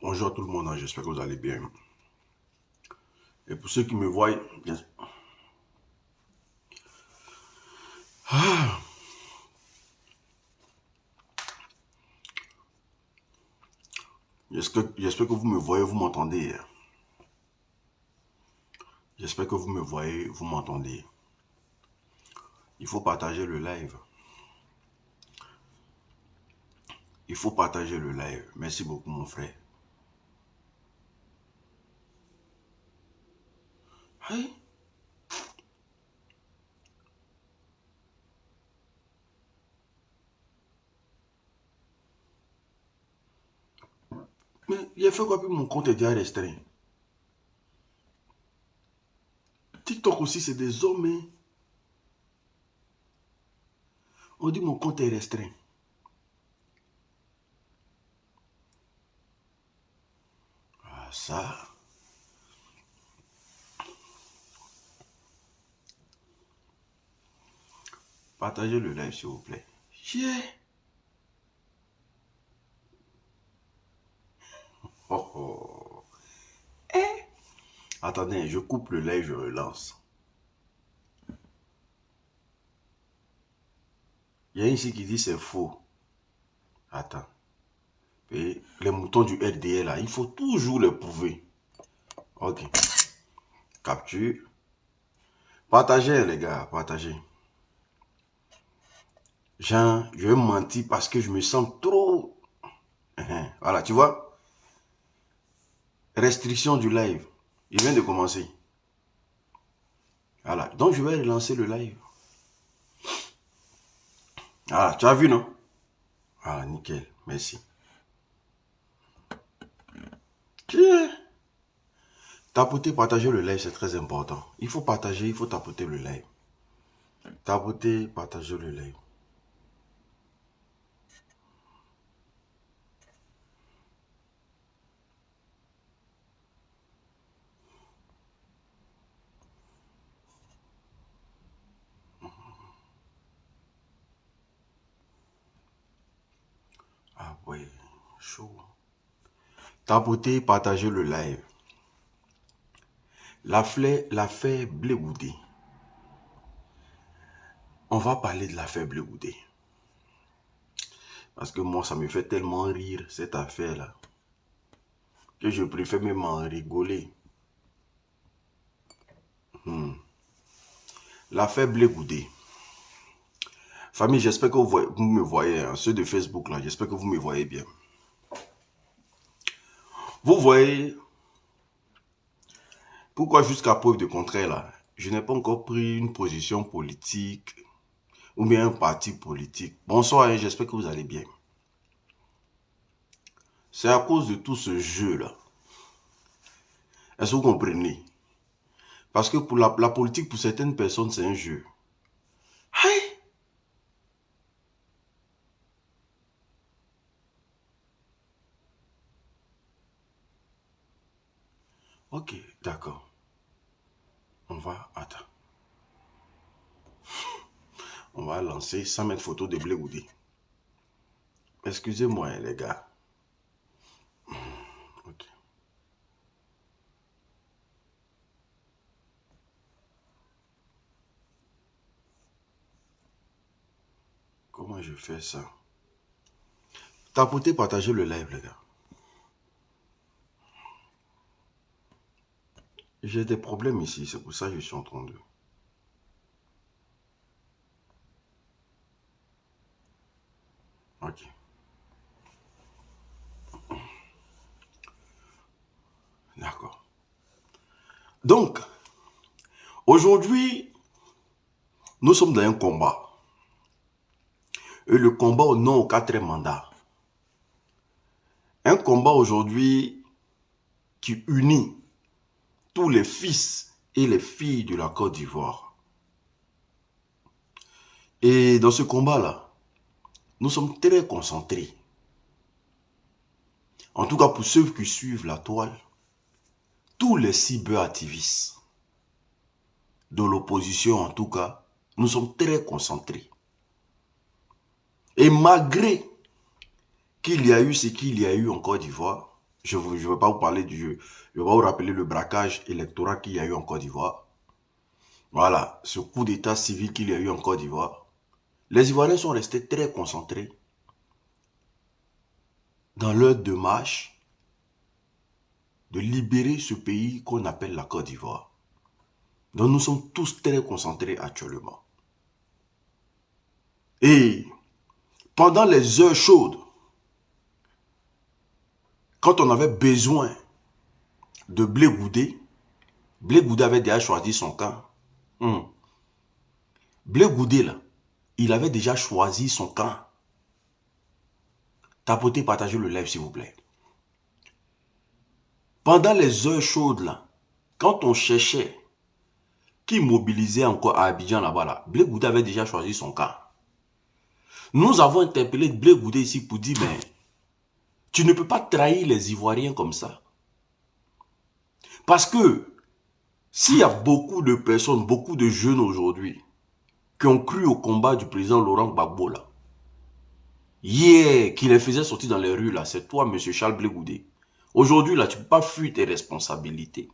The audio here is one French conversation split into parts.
Bonjour à tout le monde, hein, j'espère que vous allez bien. Et pour ceux qui me voient, j'espère que vous me voyez, vous m'entendez. J'espère que vous me voyez, vous m'entendez. Il faut partager le live. Il faut partager le live. Merci beaucoup, mon frère. Hey. Mais il a fait quoi puis mon compte est déjà restreint. TikTok aussi, c'est des hommes. Hein. On dit mon compte est restreint. Ah, ça. Partagez le live, s'il vous plaît. Yeah. Oh, oh. Attendez, je coupe le live, je relance. Il y a ici qui dit c'est faux. Attends. Et les moutons du RDL, là, il faut toujours les prouver. Ok. Capture. Partagez, les gars, partagez. Jean, je vais mentir parce que je me sens trop... Voilà, tu vois. Restriction du live. Il vient de commencer. Voilà. Donc, je vais relancer le live. Voilà, tu as vu, non? Ah, nickel. Merci. Tapoter, partager le live, c'est très important. Il faut partager, il faut tapoter le live. Tapoter, partager le live. Ah ouais, chaud. Tapoter, partager le live. L'affaire Blé Goudé. On va parler de l'affaire Blé Goudé. Parce que moi, ça me fait tellement rire, cette affaire-là, que je préfère même en rigoler. L'affaire Blé Goudé. Famille, j'espère que vous me voyez, hein, ceux de Facebook, là, j'espère que vous me voyez bien. Vous voyez, pourquoi jusqu'à preuve de contraire, là, je n'ai pas encore pris une position politique ou bien un parti politique. Bonsoir, hein, j'espère que vous allez bien. C'est à cause de tout ce jeu-là. Est-ce que vous comprenez? Parce que pour la politique, pour certaines personnes, c'est un jeu. Hey! Ok, d'accord. On va, attends. On va lancer sans mettre photo de Blé Goudé. Excusez-moi, les gars. Ok. Comment je fais ça? Tapotez, partagez le live, les gars. J'ai des problèmes ici, c'est pour ça que je suis en train de... Ok. D'accord. Donc, aujourd'hui, nous sommes dans un combat. Et le combat au non au quatrième mandat. Un combat aujourd'hui qui unit tous les fils et les filles de la Côte d'Ivoire. Et dans ce combat-là, nous sommes très concentrés. En tout cas, pour ceux qui suivent la toile, tous les cyberactivistes de l'opposition, en tout cas, nous sommes très concentrés. Et malgré qu'il y a eu ce qu'il y a eu en Côte d'Ivoire, Je ne vais pas vous parler du jeu. Je vais vous rappeler le braquage électoral qu'il y a eu en Côte d'Ivoire. Voilà, ce coup d'état civil qu'il y a eu en Côte d'Ivoire. Les Ivoiriens sont restés très concentrés dans leur démarche de libérer ce pays qu'on appelle la Côte d'Ivoire. Donc nous sommes tous très concentrés actuellement. Et pendant les heures chaudes, quand on avait besoin de Blé Goudé avait déjà choisi son camp. Blé Goudé, là, il avait déjà choisi son camp. Tapotez, partagez le live, s'il vous plaît. Pendant les heures chaudes, là, quand on cherchait qui mobilisait encore à Abidjan là-bas, là, Blé Goudé avait déjà choisi son camp. Nous avons interpellé Blé Goudé ici pour dire, mais tu ne peux pas trahir les Ivoiriens comme ça. Parce que s'il y a beaucoup de personnes, beaucoup de jeunes aujourd'hui qui ont cru au combat du président Laurent Gbagbo là, hier, qui les faisait sortir dans les rues là, c'est toi, monsieur Charles Blé Goudé. Aujourd'hui là, tu ne peux pas fuir tes responsabilités.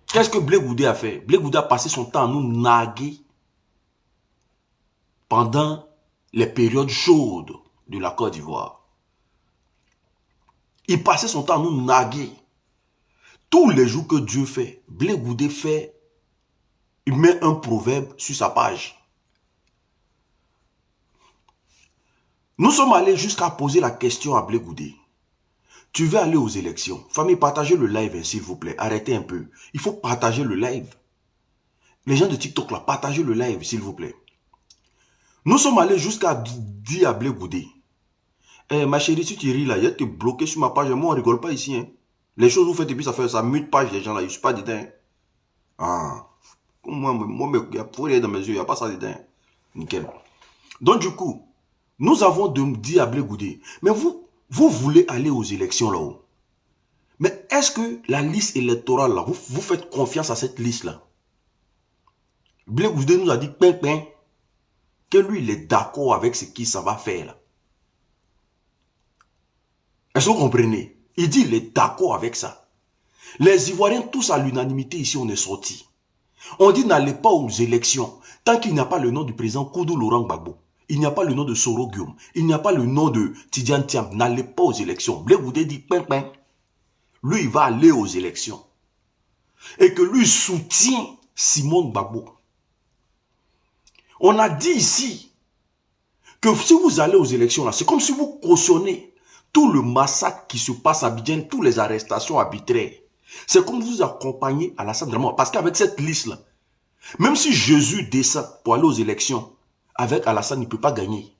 Qu'est-ce que Blé Goudé a fait? Blé Goudé a passé son temps à nous narguer pendant les périodes chaudes de la Côte d'Ivoire. Il passait son temps à nous narguer. Tous les jours que Dieu fait, Blé Goudé fait, il met un proverbe sur sa page. Nous sommes allés jusqu'à poser la question à Blé Goudé. Tu veux aller aux élections? Famille, partagez le live, s'il vous plaît. Arrêtez un peu. Il faut partager le live. Les gens de TikTok, là, partagez le live, s'il vous plaît. Nous sommes allés jusqu'à dire à Blé Goudé, ma chérie, si tu ris là, il y a te bloqué sur ma page. Moi, on ne rigole pas ici. Hein. Les choses vous faites et puis ça fait ça mute page des gens là. Je ne suis pas dedans. Ah. Moi, il y a pour rien dans mes yeux, il n'y a pas ça dedans. Nickel. Donc, du coup, nous avons dit à Blé Goudé, mais vous voulez aller aux élections là-haut. Mais est-ce que la liste électorale là, vous faites confiance à cette liste là? Blé Goudé nous a dit, que lui, il est d'accord avec ce qu'il s'en va faire là. Est-ce que vous comprenez? Il dit, il est d'accord avec ça. Les Ivoiriens, tous à l'unanimité ici, on est sortis. On dit, n'allez pas aux élections tant qu'il n'y a pas le nom du président Koudou Laurent Gbagbo. Il n'y a pas le nom de Soro Guillaume. Il n'y a pas le nom de Tidiane Thiam. N'allez pas aux élections. Blé Goudé dit, lui, il va aller aux élections. Et que lui soutient Simone Gbagbo. On a dit ici que si vous allez aux élections, là, c'est comme si vous cautionnez tout le massacre qui se passe à Abidjan, toutes les arrestations arbitraires. C'est comme vous accompagnez Alassane Dramane. Parce qu'avec cette liste-là, même si Jésus descend pour aller aux élections, avec Alassane, il ne peut pas gagner.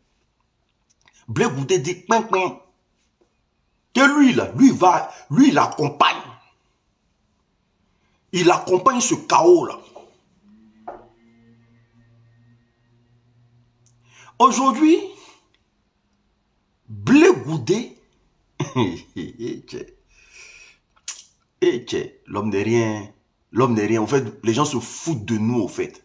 Blé Goudé dit, que lui, là, lui, il accompagne. Il accompagne ce chaos-là. Aujourd'hui, Blé Goudé, l'homme n'est rien. L'homme n'est rien. En fait, les gens se foutent de nous, au fait.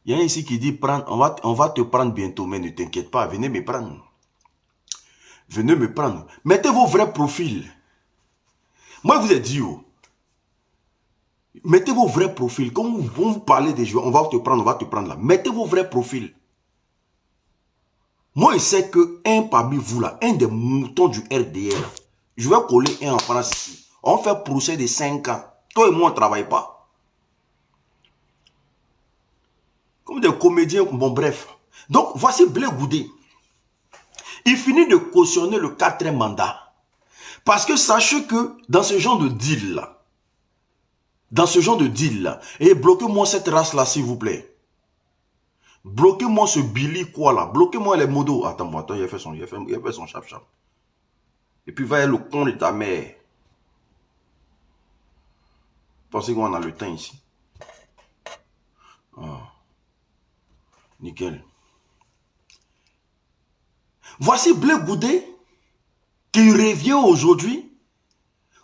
Il y a un ici qui dit, on va te prendre bientôt, mais ne t'inquiète pas, venez me prendre. Venez me prendre. Mettez vos vrais profils. Moi, je vous ai dit, mettez vos vrais profils. Quand vous parlez des joueurs, on va te prendre là. Mettez vos vrais profils. Moi, je sais qu'un parmi vous là, un des moutons du RDR, je vais coller un en France ici. On fait procès de 5 ans. Toi et moi, on ne travaille pas. Comme des comédiens, bon bref. Donc, voici Blé Goudé. Il finit de cautionner le 4e mandat. Parce que sachez que dans ce genre de deal-là, et bloquez-moi cette race-là, s'il vous plaît. Bloquez-moi ce Billy quoi là. Bloquez-moi les modos. Attends, il a fait son chap-chap. Et puis, va y le con de ta mère. Pensez qu'on a le temps ici. Ah. Nickel. Voici Blé Goudé qui revient aujourd'hui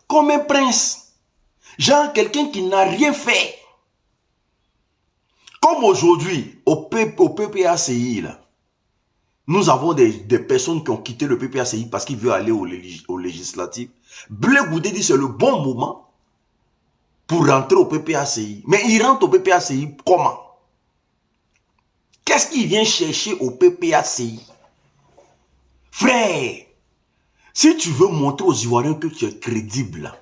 comme un prince. Genre quelqu'un qui n'a rien fait. Comme aujourd'hui au PPACI là. Nous avons des personnes qui ont quitté le PPACI parce qu'ils veulent aller au législatif. Blé Goudé dit que c'est le bon moment pour rentrer au PPACI. Mais il rentre au PPACI comment? Qu'est-ce qu'il vient chercher au PPACI? Frère, si tu veux montrer aux Ivoiriens que tu es crédible,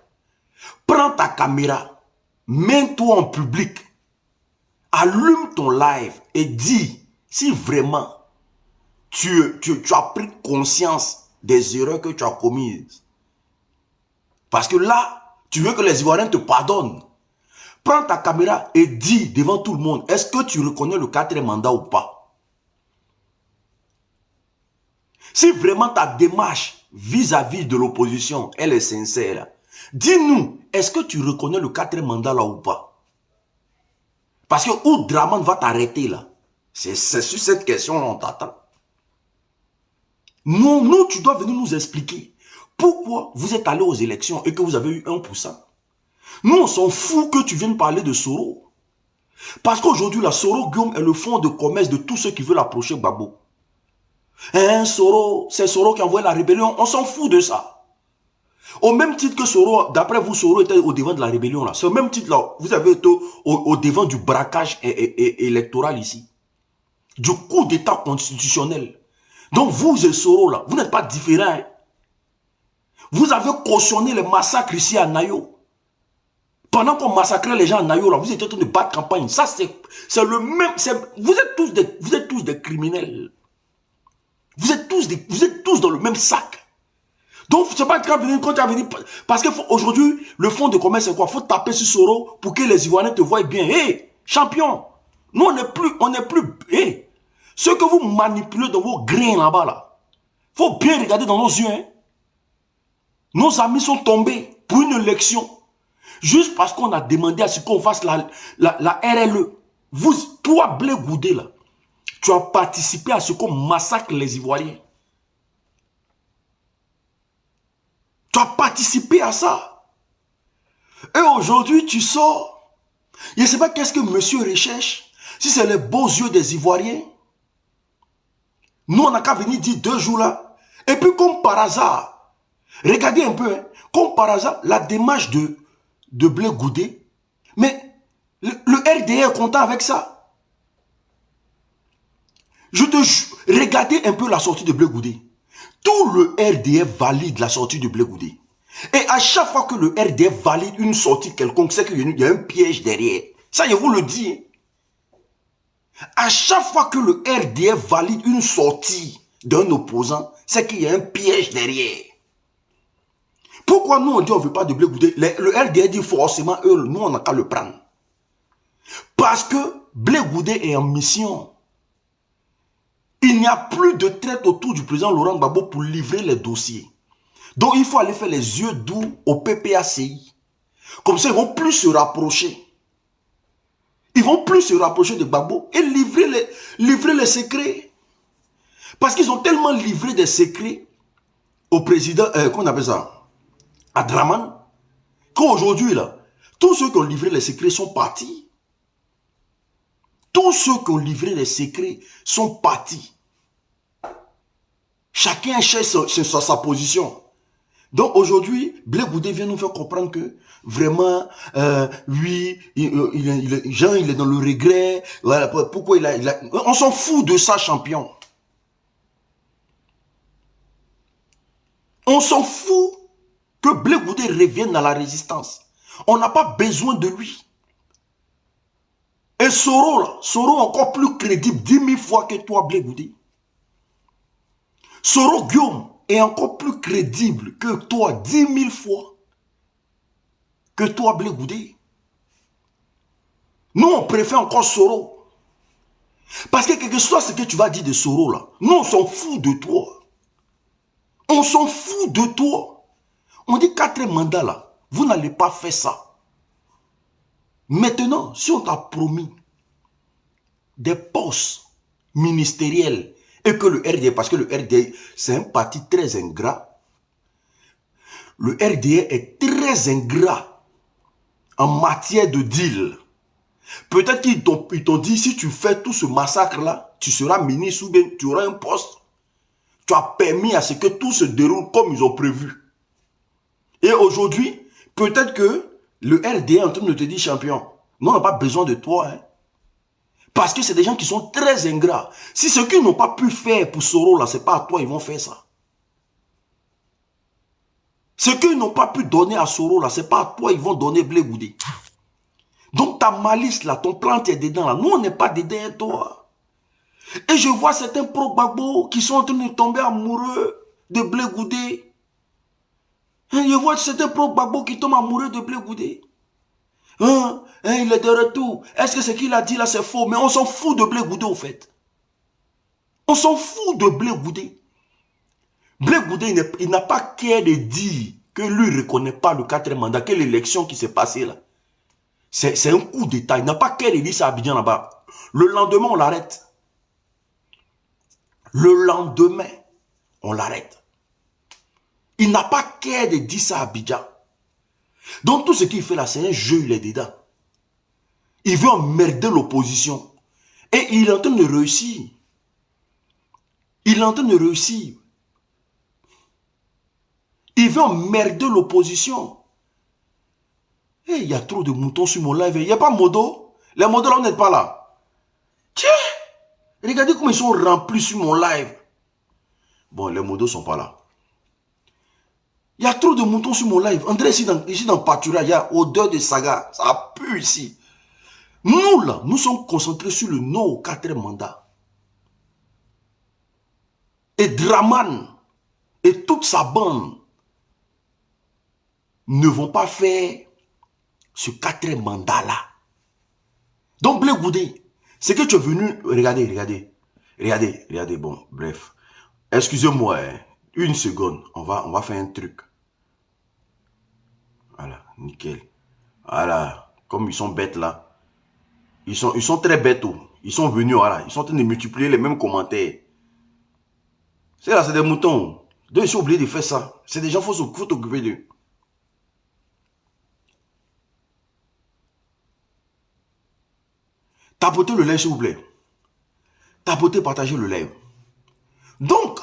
prends ta caméra, mets-toi en public, allume ton live et dis si vraiment tu as pris conscience des erreurs que tu as commises. Parce que là, tu veux que les Ivoiriens te pardonnent. Prends ta caméra et dis devant tout le monde, est-ce que tu reconnais le 4e mandat ou pas? Si vraiment ta démarche vis-à-vis de l'opposition, elle est sincère, dis-nous, est-ce que tu reconnais le 4e mandat là ou pas? Parce que où Draman va t'arrêter là? C'est sur cette question qu'on t'attend. Nous, tu dois venir nous expliquer pourquoi vous êtes allé aux élections et que vous avez eu 1%. Nous, on s'en fout que tu viennes parler de Soro. Parce qu'aujourd'hui, la Soro Guillaume est le fonds de commerce de tous ceux qui veulent approcher Gbagbo. Hein, Soro, c'est Soro qui a envoyé la rébellion. On s'en fout de ça. Au même titre que Soro, d'après vous, Soro était au devant de la rébellion. C'est au même titre là. Vous avez été au devant du braquage électoral ici. Du coup d'état constitutionnel. Donc vous et Soro là, vous n'êtes pas différents. Hein. Vous avez cautionné les massacres ici à Nayo. Pendant qu'on massacrait les gens à Nayo, là, vous étiez en train de battre campagne. Ça, c'est le même. Vous êtes tous des criminels. Vous êtes tous dans le même sac. Donc, c'est pas quand tu as venu. Parce qu'aujourd'hui, le fonds de commerce, c'est quoi? Il faut taper sur Soro pour que les Ivoiriens te voient bien. Hé, champion, nous, on n'est plus. Hé, ce que vous manipulez dans vos grains là-bas, là, il faut bien regarder dans nos yeux. Hein. Nos amis sont tombés pour une élection. Juste parce qu'on a demandé à ce qu'on fasse la RLE. Toi, Blé Goudé, là, tu as participé à ce qu'on massacre les Ivoiriens. Tu as participé à ça. Et aujourd'hui, tu sors. Je ne sais pas qu'est-ce que monsieur recherche. Si c'est les beaux yeux des Ivoiriens. Nous, on n'a qu'à venir dire 2 jours là. Et puis, comme par hasard, regardez un peu, hein, comme par hasard, la démarche de Blé Goudé. Mais le RDA est content avec ça. Regardez un peu la sortie de Blé Goudé. Tout le RDF valide la sortie de Blé Goudé. Et à chaque fois que le RDF valide une sortie quelconque, c'est qu'il y a un piège derrière. Ça, je vous le dis. À chaque fois que le RDF valide une sortie d'un opposant, c'est qu'il y a un piège derrière. Pourquoi nous on dit on ne veut pas de Blé Goudé? Le RDF dit forcément, nous on n'a qu'à le prendre. Parce que Blé Goudé est en mission. Il n'y a plus de traite autour du président Laurent Gbagbo pour livrer les dossiers. Donc il faut aller faire les yeux doux au PPACI. Comme ça, ils ne vont plus se rapprocher. Ils ne vont plus se rapprocher de Gbagbo et livrer les secrets. Parce qu'ils ont tellement livré des secrets au président, comment on appelle ça, à Draman, qu'aujourd'hui, là, tous ceux qui ont livré les secrets sont partis. Tous ceux qui ont livré les secrets sont partis. Chacun cherche sa position. Donc aujourd'hui, Blé Goudé vient nous faire comprendre que vraiment, oui, Jean, il est dans le regret. Voilà, pourquoi on s'en fout de ça, champion. On s'en fout que Blé Goudé revienne dans la résistance. On n'a pas besoin de lui. Et Soro, là, Soro encore plus crédible 10 000 fois que toi, Blé Goudé. Soro Guillaume est encore plus crédible que toi 10 000 fois que toi, Blé Goudé. Nous, on préfère encore Soro. Parce que quel que soit ce que tu vas dire de Soro, là, nous, on s'en fout de toi. On s'en fout de toi. On dit 4 mandats, là, vous n'allez pas faire ça. Maintenant, si on t'a promis des postes ministériels et que le RDA, parce que le RDA, c'est un parti très ingrat. Le RDA est très ingrat en matière de deal. Peut-être qu'ils t'ont dit, si tu fais tout ce massacre-là, tu seras ministre ou bien tu auras un poste. Tu as permis à ce que tout se déroule comme ils ont prévu. Et aujourd'hui, peut-être que le RDA est en train de te dire champion. Nous, on n'a pas besoin de toi. Hein. Parce que c'est des gens qui sont très ingrats. Si ce qu'ils n'ont pas pu faire pour Soro, là, c'est pas à toi, ils vont faire ça. Ce qu'ils n'ont pas pu donner à Soro, là, c'est pas à toi, ils vont donner Blé Goudé. Donc ta malice, là, ton plan, tu es dedans, là. Nous, on n'est pas dedans, toi. Et je vois certains pro-Gbagbo qui sont en train de tomber amoureux de Blé Goudé. Et je vois certains pro-Gbagbo qui tombent amoureux de Blé Goudé. Il est de retour. Est-ce que ce qu'il a dit là c'est faux? Mais on s'en fout de Blé Goudé au fait. On s'en fout de Blé Goudé. Blé Goudé, il n'a pas qu'à de dire que lui ne reconnaît pas le 4e mandat, que l'élection qui s'est passée là. C'est un coup d'État. Il n'a pas qu'à de dire ça à Abidjan là-bas. Le lendemain, on l'arrête. Le lendemain, on l'arrête. Il n'a pas qu'à de dire ça à Abidjan. Donc tout ce qu'il fait là, c'est un jeu, il est dedans. Il veut emmerder l'opposition. Et il est en train de réussir. Il est en train de réussir. Il veut emmerder l'opposition. Et il y a trop de moutons sur mon live. Il n'y a pas Modo. Les modos là, on n'est pas là. Tiens, regardez comment ils sont remplis sur mon live. Bon, les modos ne sont pas là. Il y a trop de moutons sur mon live. André, ici dans Pâturage, il y a odeur de saga. Ça pue ici. Nous, là, nous sommes concentrés sur le non au 4e mandat. Et Draman et toute sa bande ne vont pas faire ce 4e mandat-là. Donc, Blé Goudé, c'est que tu es venu... Regardez, bon, bref. Excusez-moi, hein, une seconde. On va faire un truc. Voilà, nickel. Voilà, comme ils sont bêtes là. Ils sont très bêtes. Ils sont venus, voilà. Ils sont en train de multiplier les mêmes commentaires. C'est là, c'est des moutons. Donc, ils sont oubliés de faire ça. C'est des gens, il faut t'occuper d'eux. Tapotez le live, s'il vous plaît. Tapotez, partagez le live. Donc,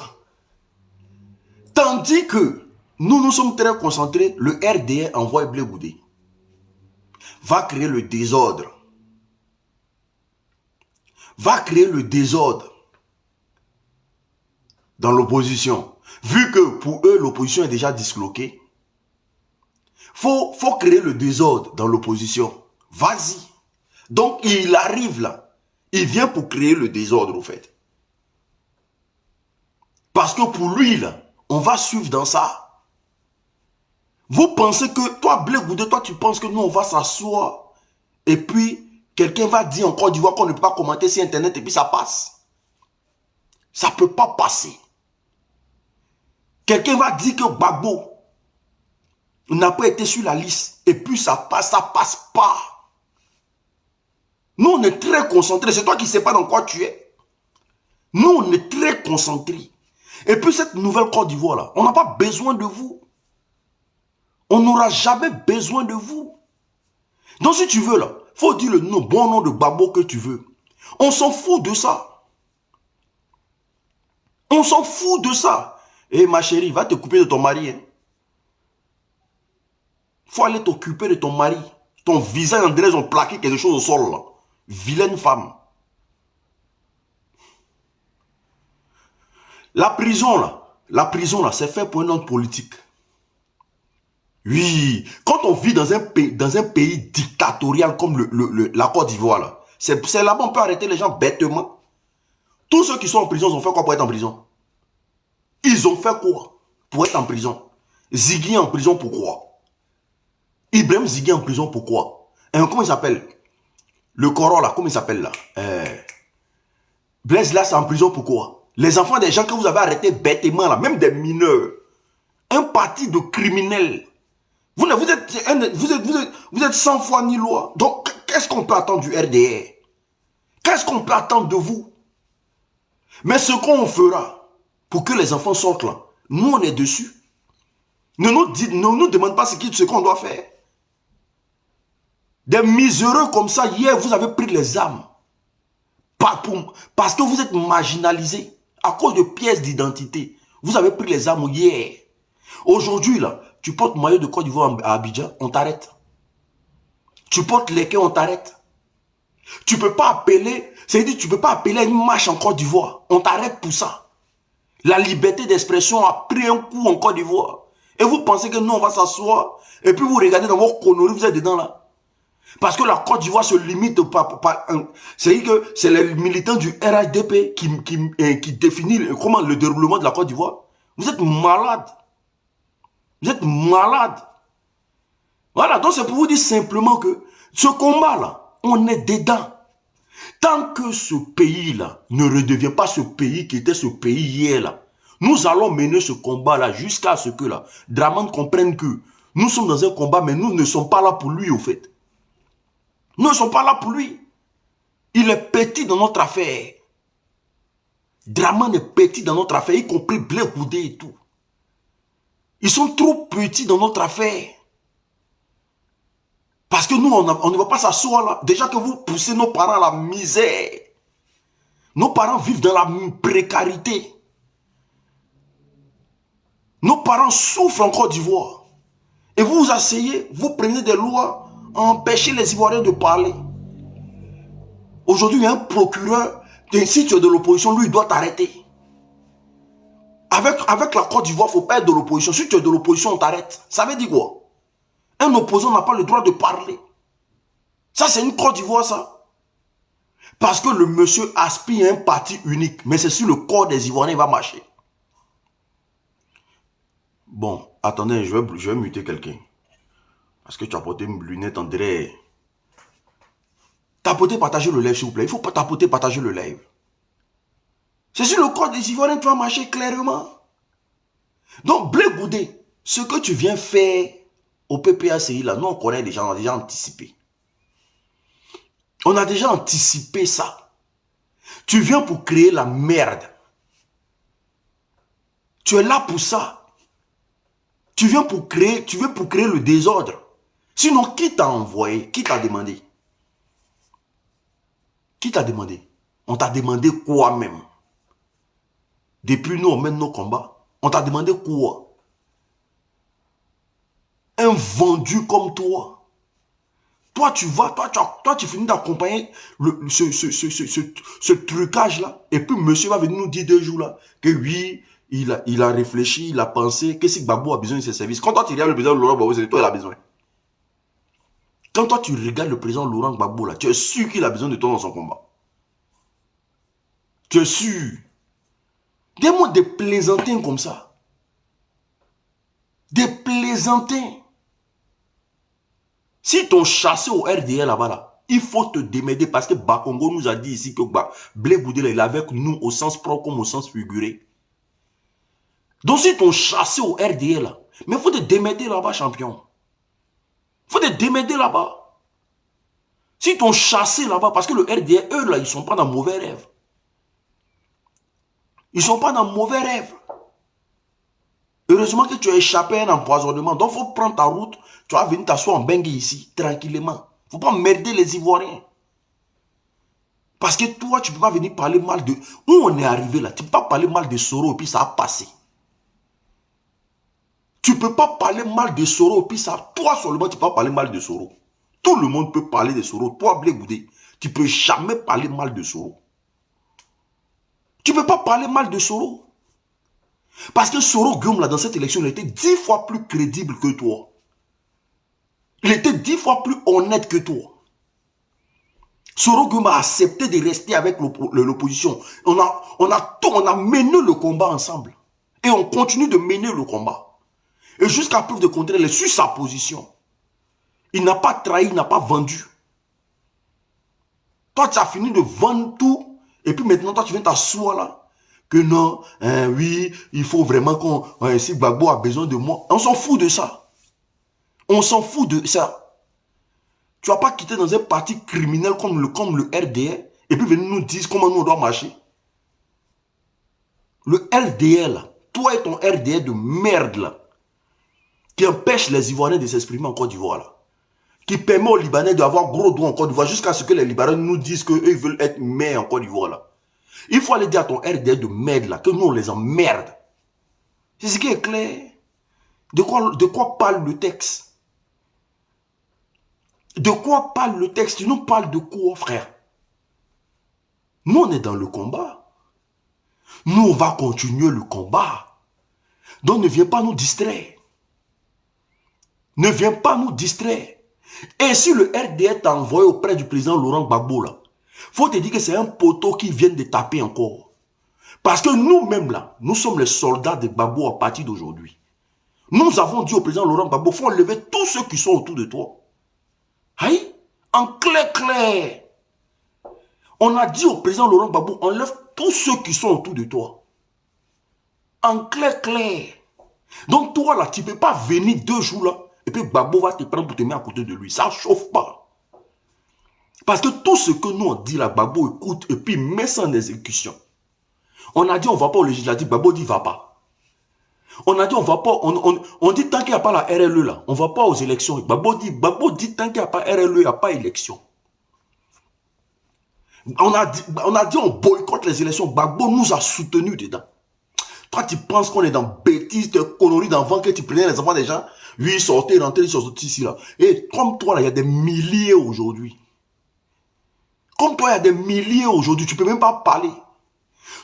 tandis que nous sommes très concentrés, le RDA envoie Blé Goudé. Va créer le désordre. Va créer le désordre dans l'opposition. Vu que pour eux, l'opposition est déjà disloquée, faut créer le désordre dans l'opposition. Vas-y. Donc, il arrive là. Il vient pour créer le désordre, au fait. Parce que pour lui, là, on va suivre dans ça. Vous pensez que, toi, Blé Goudé, toi, tu penses que nous, on va s'asseoir et puis, quelqu'un va dire en Côte d'Ivoire qu'on ne peut pas commenter sur Internet et puis ça passe. Ça ne peut pas passer. Quelqu'un va dire que Gbagbo n'a pas été sur la liste et puis ça passe pas. Nous, on est très concentrés. C'est toi qui ne sais pas dans quoi tu es. Nous, on est très concentrés. Et puis cette nouvelle Côte d'Ivoire là, on n'a pas besoin de vous. On n'aura jamais besoin de vous. Donc si tu veux là, faut dire le bon nom de Gbagbo que tu veux. On s'en fout de ça. On s'en fout de ça. Et ma chérie, va te couper de ton mari. Hein. Faut aller t'occuper de ton mari. Ton visage, André, ils ont plaqué quelque chose au sol là. Vilaine femme. La prison là, c'est fait pour un homme politique. Oui, quand on vit dans un pays dictatorial comme la Côte d'Ivoire là, c'est là-bas on peut arrêter les gens bêtement. Tous ceux qui sont en prison, ils ont fait quoi pour être en prison? Ils ont fait quoi pour être en prison? Ziggy en prison pourquoi? Ibrahim Ziggy en prison pourquoi? Comment il s'appelle? Le Coran là, comment il s'appelle là? Blaise Lass en prison pourquoi? Les enfants des gens que vous avez arrêtés bêtement là, même des mineurs. Un parti de criminels. Vous êtes 100 fois ni loi. Donc, qu'est-ce qu'on peut attendre du RDR? Qu'est-ce qu'on peut attendre de vous? Mais ce qu'on fera pour que les enfants sortent là, nous on est dessus. Ne nous demande pas ce qu'on doit faire. Des miséreux comme ça, hier vous avez pris les armes. Parce que vous êtes marginalisés. À cause de pièces d'identité. Vous avez pris les armes hier. Aujourd'hui, là, tu portes maillot de Côte d'Ivoire à Abidjan, on t'arrête. Tu portes les quais, on t'arrête. Tu peux pas appeler, c'est-à-dire tu peux pas appeler à une marche en Côte d'Ivoire. On t'arrête pour ça. La liberté d'expression a pris un coup en Côte d'Ivoire. Et vous pensez que nous, on va s'asseoir et puis vous regardez dans vos conneries, vous êtes dedans là. Parce que la Côte d'Ivoire se limite pas. C'est-à-dire que c'est les militants du RHDP qui définit comment le déroulement de la Côte d'Ivoire. Vous êtes malade. Vous êtes malade. Voilà, donc c'est pour vous dire simplement que ce combat-là, on est dedans. Tant que ce pays-là ne redevient pas ce pays qui était ce pays hier-là, nous allons mener ce combat-là jusqu'à ce que là, Dramane comprenne que nous sommes dans un combat, mais nous ne sommes pas là pour lui au fait. Nous ne sommes pas là pour lui. Il est petit dans notre affaire. Dramane est petit dans notre affaire, y compris Blé Goudé et tout. Ils sont trop petits dans notre affaire. Parce que nous, on ne va pas s'asseoir là. Déjà que vous poussez nos parents à la misère. Nos parents vivent dans la précarité. Nos parents souffrent en Côte d'Ivoire. Et vous vous asseyez, vous prenez des lois à empêcher les Ivoiriens de parler. Aujourd'hui, il y a un procureur. Si tu es de l'opposition, lui, il doit t'arrêter. Avec la Côte d'Ivoire, il ne faut pas être de l'opposition. Si tu es de l'opposition, on t'arrête. Ça veut dire quoi? Un opposant n'a pas le droit de parler. Ça, c'est une Côte d'Ivoire, ça. Parce que le monsieur aspire à un parti unique. Mais c'est sur le corps des Ivoiriens qu'il va marcher. Bon, attendez, je vais muter quelqu'un. Parce que tu as porté une lunette, André. Tapoter, partager le live, s'il vous plaît. Il ne faut pas tapoter, partager le live. C'est sur le corps des Ivoiriens que tu vas marcher clairement. Donc, Blé Goudé, ce que tu viens faire au PPACI, là, nous on connaît déjà, on a déjà anticipé. On a déjà anticipé ça. Tu viens pour créer la merde. Tu es là pour ça. Tu veux pour créer le désordre. Sinon, qui t'a envoyé? Qui t'a demandé? Qui t'a demandé? On t'a demandé quoi même? Depuis nous, on mène nos combats. On t'a demandé quoi? Un vendu comme toi. Toi, tu vas, toi, tu finis d'accompagner ce trucage-là. Et puis, monsieur va venir nous dire 2 jours là que oui, il a réfléchi, il a pensé que si Gbagbo a besoin de ses services. Quand toi, tu regardes le président Laurent Gbagbo, c'est toi qui a besoin. Quand toi, tu regardes le président Laurent Gbagbo là, tu es sûr qu'il a besoin de toi dans son combat. Tu es sûr. Dis-moi des plaisantins comme ça. Des plaisantins. Si ton chassé au RDL là-bas, là, il faut te démêler parce que Bakongo nous a dit ici que Blé Goudé il est avec nous au sens propre comme au sens figuré. Donc si ton chassé au RDL là, mais il faut te démêler là-bas, champion. Il faut te démêler là-bas. Si ton chassé là-bas, parce que le RDL, eux là, ils ne sont pas dans mauvais rêve. Ils ne sont pas dans mauvais rêve. Heureusement que tu as échappé à un empoisonnement. Donc, il faut prendre ta route. Tu vas venir t'asseoir en Bengue ici, tranquillement. Il ne faut pas merder les Ivoiriens. Parce que toi, tu ne peux pas venir parler mal de... Où on est arrivé là, tu ne peux pas parler mal de Soro et puis ça a passé. Tu ne peux pas parler mal de Soro et puis ça... Toi seulement, tu ne peux pas parler mal de Soro. Tout le monde peut parler de Soro. Toi, Blé Goudé, tu ne peux jamais parler mal de Soro. Tu ne peux pas parler mal de Soro. Parce que Soro Guillaume, là, dans cette élection, il était 10 fois plus crédible que toi. Il était 10 fois plus honnête que toi. Soro Guillaume a accepté de rester avec l'opposition. On a mené le combat ensemble. Et on continue de mener le combat. Et jusqu'à preuve de contraire, il est sur sa position. Il n'a pas trahi, il n'a pas vendu. Toi, tu as fini de vendre tout. Et puis maintenant, toi, tu viens t'asseoir là. Que non, oui, il faut vraiment qu'on... si Gbagbo a besoin de moi, on s'en fout de ça. On s'en fout de ça. Tu vas pas quitter dans un parti criminel comme le RDR et puis venir nous dire comment nous on doit marcher. Le RDR, toi et ton RDR de merde là, qui empêche les Ivoiriens de s'exprimer en Côte d'Ivoire là, qui permet aux Libanais d'avoir gros droits en Côte d'Ivoire jusqu'à ce que les Libanais nous disent qu'eux veulent être maires en Côte d'Ivoire là. Il faut aller dire à ton RDA de merde là, que nous on les emmerde. C'est ce qui est clair. De quoi parle le texte? De quoi parle le texte? Tu nous parles de quoi, frère? Nous, on est dans le combat. Nous, on va continuer le combat. Donc, ne viens pas nous distraire. Ne viens pas nous distraire. Et si le RDA t'a envoyé auprès du président Laurent Gbagbo, là, faut te dire que c'est un poteau qui vient de taper encore. Parce que nous-mêmes, là, nous sommes les soldats de Gbagbo à partir d'aujourd'hui. Nous avons dit au président Laurent Gbagbo, il faut enlever tous ceux qui sont autour de toi. Aïe, en clair. On a dit au président Laurent Gbagbo, enlève tous ceux qui sont autour de toi. En clair. Donc toi là, tu ne peux pas venir 2 jours là, et puis Gbagbo va te prendre pour te mettre à côté de lui. Ça ne chauffe pas. Parce que tout ce que nous on dit là, Gbagbo écoute et puis met ça en exécution. On a dit on ne va pas au législatif, Gbagbo dit va pas. On a dit on va pas, on dit tant qu'il n'y a pas la RLE là, on ne va pas aux élections. Gbagbo dit tant qu'il n'y a pas RLE, il n'y a pas élection. On a dit on boycotte les élections. Gbagbo nous a soutenus dedans. Toi, tu penses qu'on est dans bêtises, de conneries d'enfants, que tu prenais les enfants des gens, lui, sortait, rentrait, sortait ici, là. Et comme toi, là, il y a des milliers aujourd'hui. Comme toi, il y a des milliers aujourd'hui, tu ne peux même pas parler.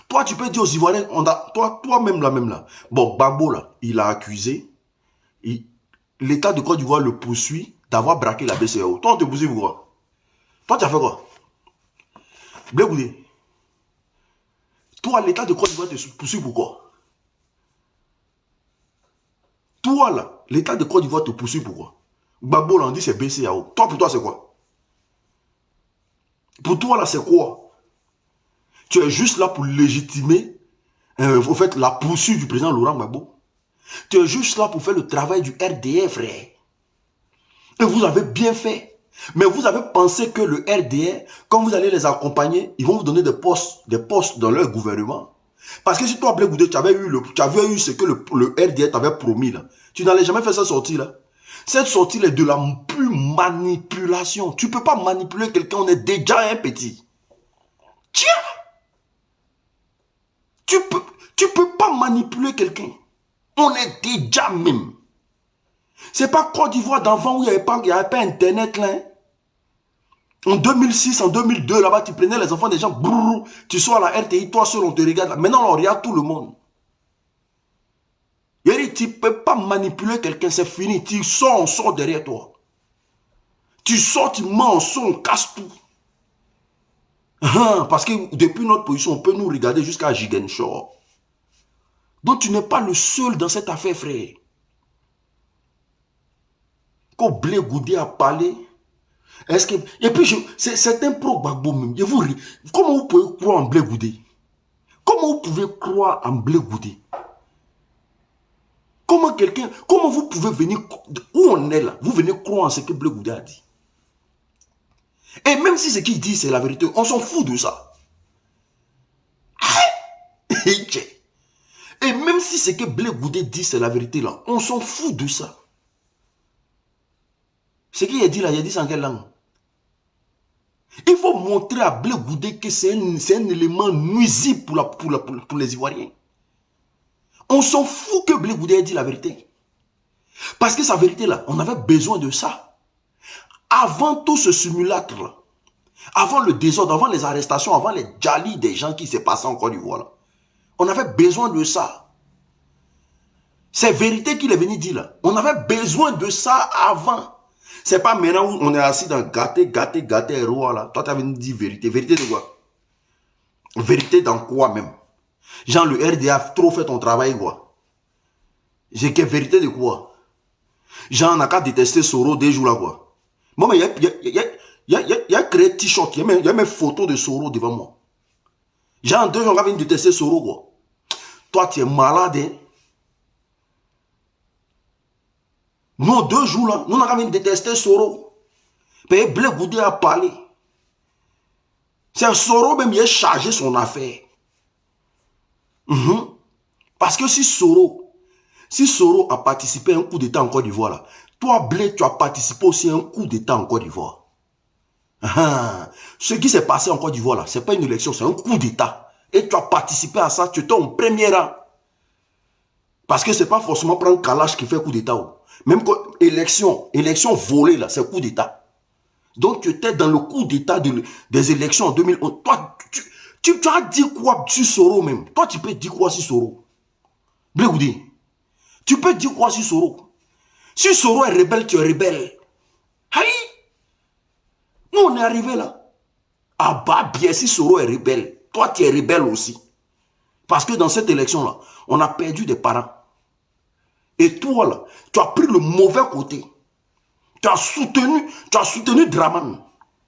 Toi, tu peux dire aux Ivoiriens, toi-même là. Bon, Gbagbo, là, il a accusé. L'État de Côte d'Ivoire le poursuit d'avoir braqué la BCEAO. Toi, on te poursuit pourquoi? Toi, tu as fait quoi? Blé Goudé. Toi, l'État de Côte d'Ivoire te poursuit pourquoi? Toi, là, l'État de Côte d'Ivoire te poursuit pourquoi? Gbagbo, là, on dit c'est BCEAO. Toi, pour toi, c'est quoi? Pour toi, là, c'est quoi? Tu es juste là pour légitimer, au fait, la poursuite du président Laurent Gbagbo. Tu es juste là pour faire le travail du RDA, frère. Et vous avez bien fait. Mais vous avez pensé que le RDA, quand vous allez les accompagner, ils vont vous donner des postes dans leur gouvernement. Parce que si toi, Blé Goudé, tu avais eu ce que le RDA t'avait promis, là, tu n'allais jamais faire cette sortie-là. Cette sortie est de la pure manipulation. Tu ne peux pas manipuler quelqu'un, on est déjà un petit. Tiens! Tu peux pas manipuler quelqu'un. On est déjà même. C'est pas Côte d'Ivoire d'avant où il n'y avait pas Internet là. Hein. En 2006, en 2002, là-bas, tu prenais les enfants des gens, brrr, tu sors à la RTI, toi seul, on te regarde. Là. Maintenant, on regarde tout le monde. Tu ne peux pas manipuler quelqu'un, c'est fini. Tu sors, on sort derrière toi. Tu sors, tu mens, on sort, on casse tout. Parce que depuis notre position, on peut nous regarder jusqu'à Gigenshaw. Donc, tu n'es pas le seul dans cette affaire, frère. Quand Blé Goudé a parlé, est-ce que... Et puis, c'est un pro-Gbagbo même. Comment vous pouvez croire en Blé Goudé? Comment vous pouvez croire en Blé Goudé? Comment vous pouvez venir... Où on est là? Vous venez croire en ce que Blé Goudé a dit. Et même si ce qu'il dit, c'est la vérité, on s'en fout de ça. Et même si ce que Blé Goudé dit, c'est la vérité là, on s'en fout de ça. Ce qu'il a dit là, il a dit ça en quelle langue? Il faut montrer à Blé Goudé que c'est un élément nuisible pour les Ivoiriens. On s'en fout que Blé Goudé ait dit la vérité. Parce que sa vérité là, on avait besoin de ça. Avant tout ce simulacre là, avant le désordre, avant les arrestations, avant les djalis des gens qui s'est passé en Côte d'Ivoire là, on avait besoin de ça. C'est vérité qu'il est venu dire là. On avait besoin de ça avant. C'est pas maintenant où on est assis dans gâté, roi là. Toi, tu as venu dire vérité. Vérité de quoi? Vérité dans quoi même? Genre, le RDA a trop fait ton travail, quoi. J'ai que vérité de quoi? Genre, on n'a qu'à détester Soro 2 jours là, quoi. Bon, mais il y a créé t-shirt, il y a mes photos de Soro devant moi. Genre, 2 jours, on va venir détester Soro, quoi. Toi, tu es malade, hein? Nous, 2 jours là, nous n'avons pas détester Soro. Mais Blé Goudé a parlé. C'est Soro même qui a chargé son affaire. Parce que si Soro a participé à un coup d'État en Côte d'Ivoire, là, toi, Blé, tu as participé aussi à un coup d'État en Côte d'Ivoire. Ce qui s'est passé en Côte d'Ivoire, là, ce n'est pas une élection, c'est un coup d'État. et tu as participé à ça, tu étais en premier rang. Parce que ce n'est pas forcément prendre Kalash qui fait coup d'État. Même quand élection volée, là, c'est coup d'État. Donc tu étais dans le coup d'État des élections en 2011. Toi, tu as dit quoi sur Soro même? Toi, tu peux dire quoi sur Soro? Blegoudi, tu peux dire quoi sur Soro? Si Soro est rebelle, tu es rebelle. Aïe! Nous, on est arrivé là. Ah bah bien, si Soro est rebelle, toi, tu es rebelle aussi. Parce que dans cette élection-là, on a perdu des parents. Et toi, là, tu as pris le mauvais côté. Tu as soutenu Draman.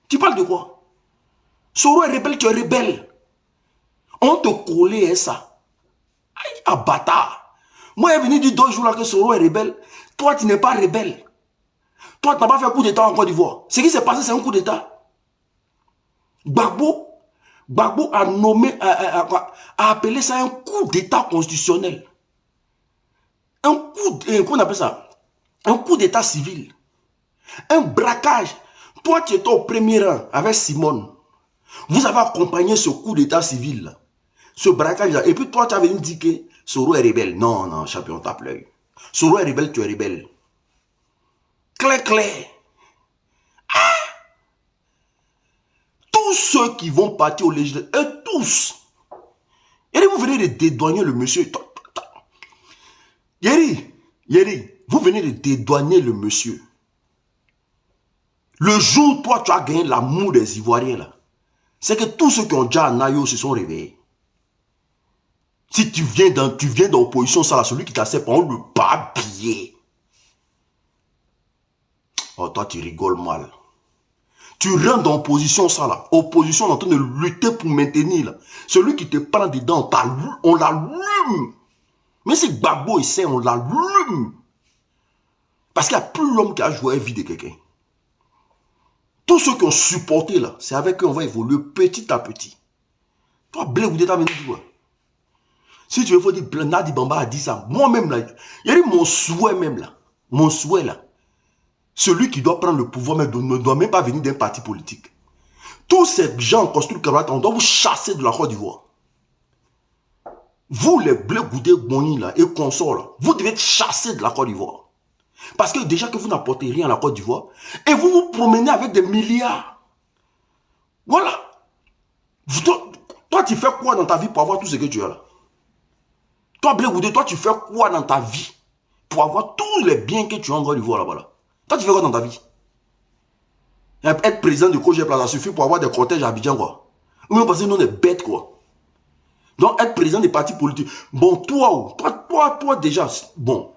Tu parles de quoi? Soro est rebelle, tu es rebelle. On te collait ça. Aïe, ah bâtard. Moi, il est venu dire 2 jours là que Soro est rebelle. Toi, tu n'es pas rebelle. Toi, tu n'as pas fait un coup d'État en Côte d'Ivoire. Ce qui s'est passé, c'est un coup d'État. Gbagbo a nommé, a appelé ça un coup d'État constitutionnel. Qu'on appelle ça? Un coup d'État civil. Un braquage. Toi, tu étais au premier rang avec Simone. Vous avez accompagné ce coup d'État civil là. Ce braquage-là. Et puis toi, tu avais dit que Soro est rebelle. Non, non, champion, tape l'œil. Soro est rebelle, tu es rebelle. Clair, clair. Ah! Tous ceux qui vont partir au législatif, eux tous. Et vous venez de dédouaner le monsieur. Yeri, vous venez de dédouaner le monsieur. Le jour où toi, tu as gagné l'amour des Ivoiriens, là, c'est que tous ceux qui ont déjà un aïe se sont réveillés. Si tu viens d'opposition, ça là, celui qui t'accepte, on le babiller. Oh, toi, tu rigoles mal. Tu rentres dans l'opposition, ça là. Opposition, on est en train de lutter pour maintenir, là. Celui qui te prend dedans, on l'allume. Mais si Gbagbo essaie, on l'allume. Parce qu'il n'y a plus l'homme qui a joué la vie de quelqu'un. Tous ceux qui ont supporté, là, c'est avec eux qu'on va évoluer petit à petit. Toi, Blegoudé, t'as venu dire quoi? Si tu veux, il faut dire, Nadi Bamba a dit ça. Moi-même, là, il y a mon souhait même, là. Mon souhait, là. Celui qui doit prendre le pouvoir ne doit même pas venir d'un parti politique. Tous ces gens construisent le camarade, on doit vous chasser de la Côte d'Ivoire. Vous, les Blegoudé, Boni, là, et consorts, là, vous devez être chassés de la Côte d'Ivoire. Parce que déjà que vous n'apportez rien à la Côte d'Ivoire, et vous vous promenez avec des milliards. Voilà. Toi, tu fais quoi dans ta vie pour avoir tout ce que tu as là? Toi, Blegoudé, toi, tu fais quoi dans ta vie pour avoir tous les biens que tu as en Côte d'Ivoire là-bas là? Toi, tu fais quoi dans ta vie? Être président de Kojé Plaza suffit pour avoir des cortèges à Abidjan, quoi. Ou même parce que nous, on est bêtes, quoi. Donc, être président des partis politiques. Bon, toi, déjà, bon,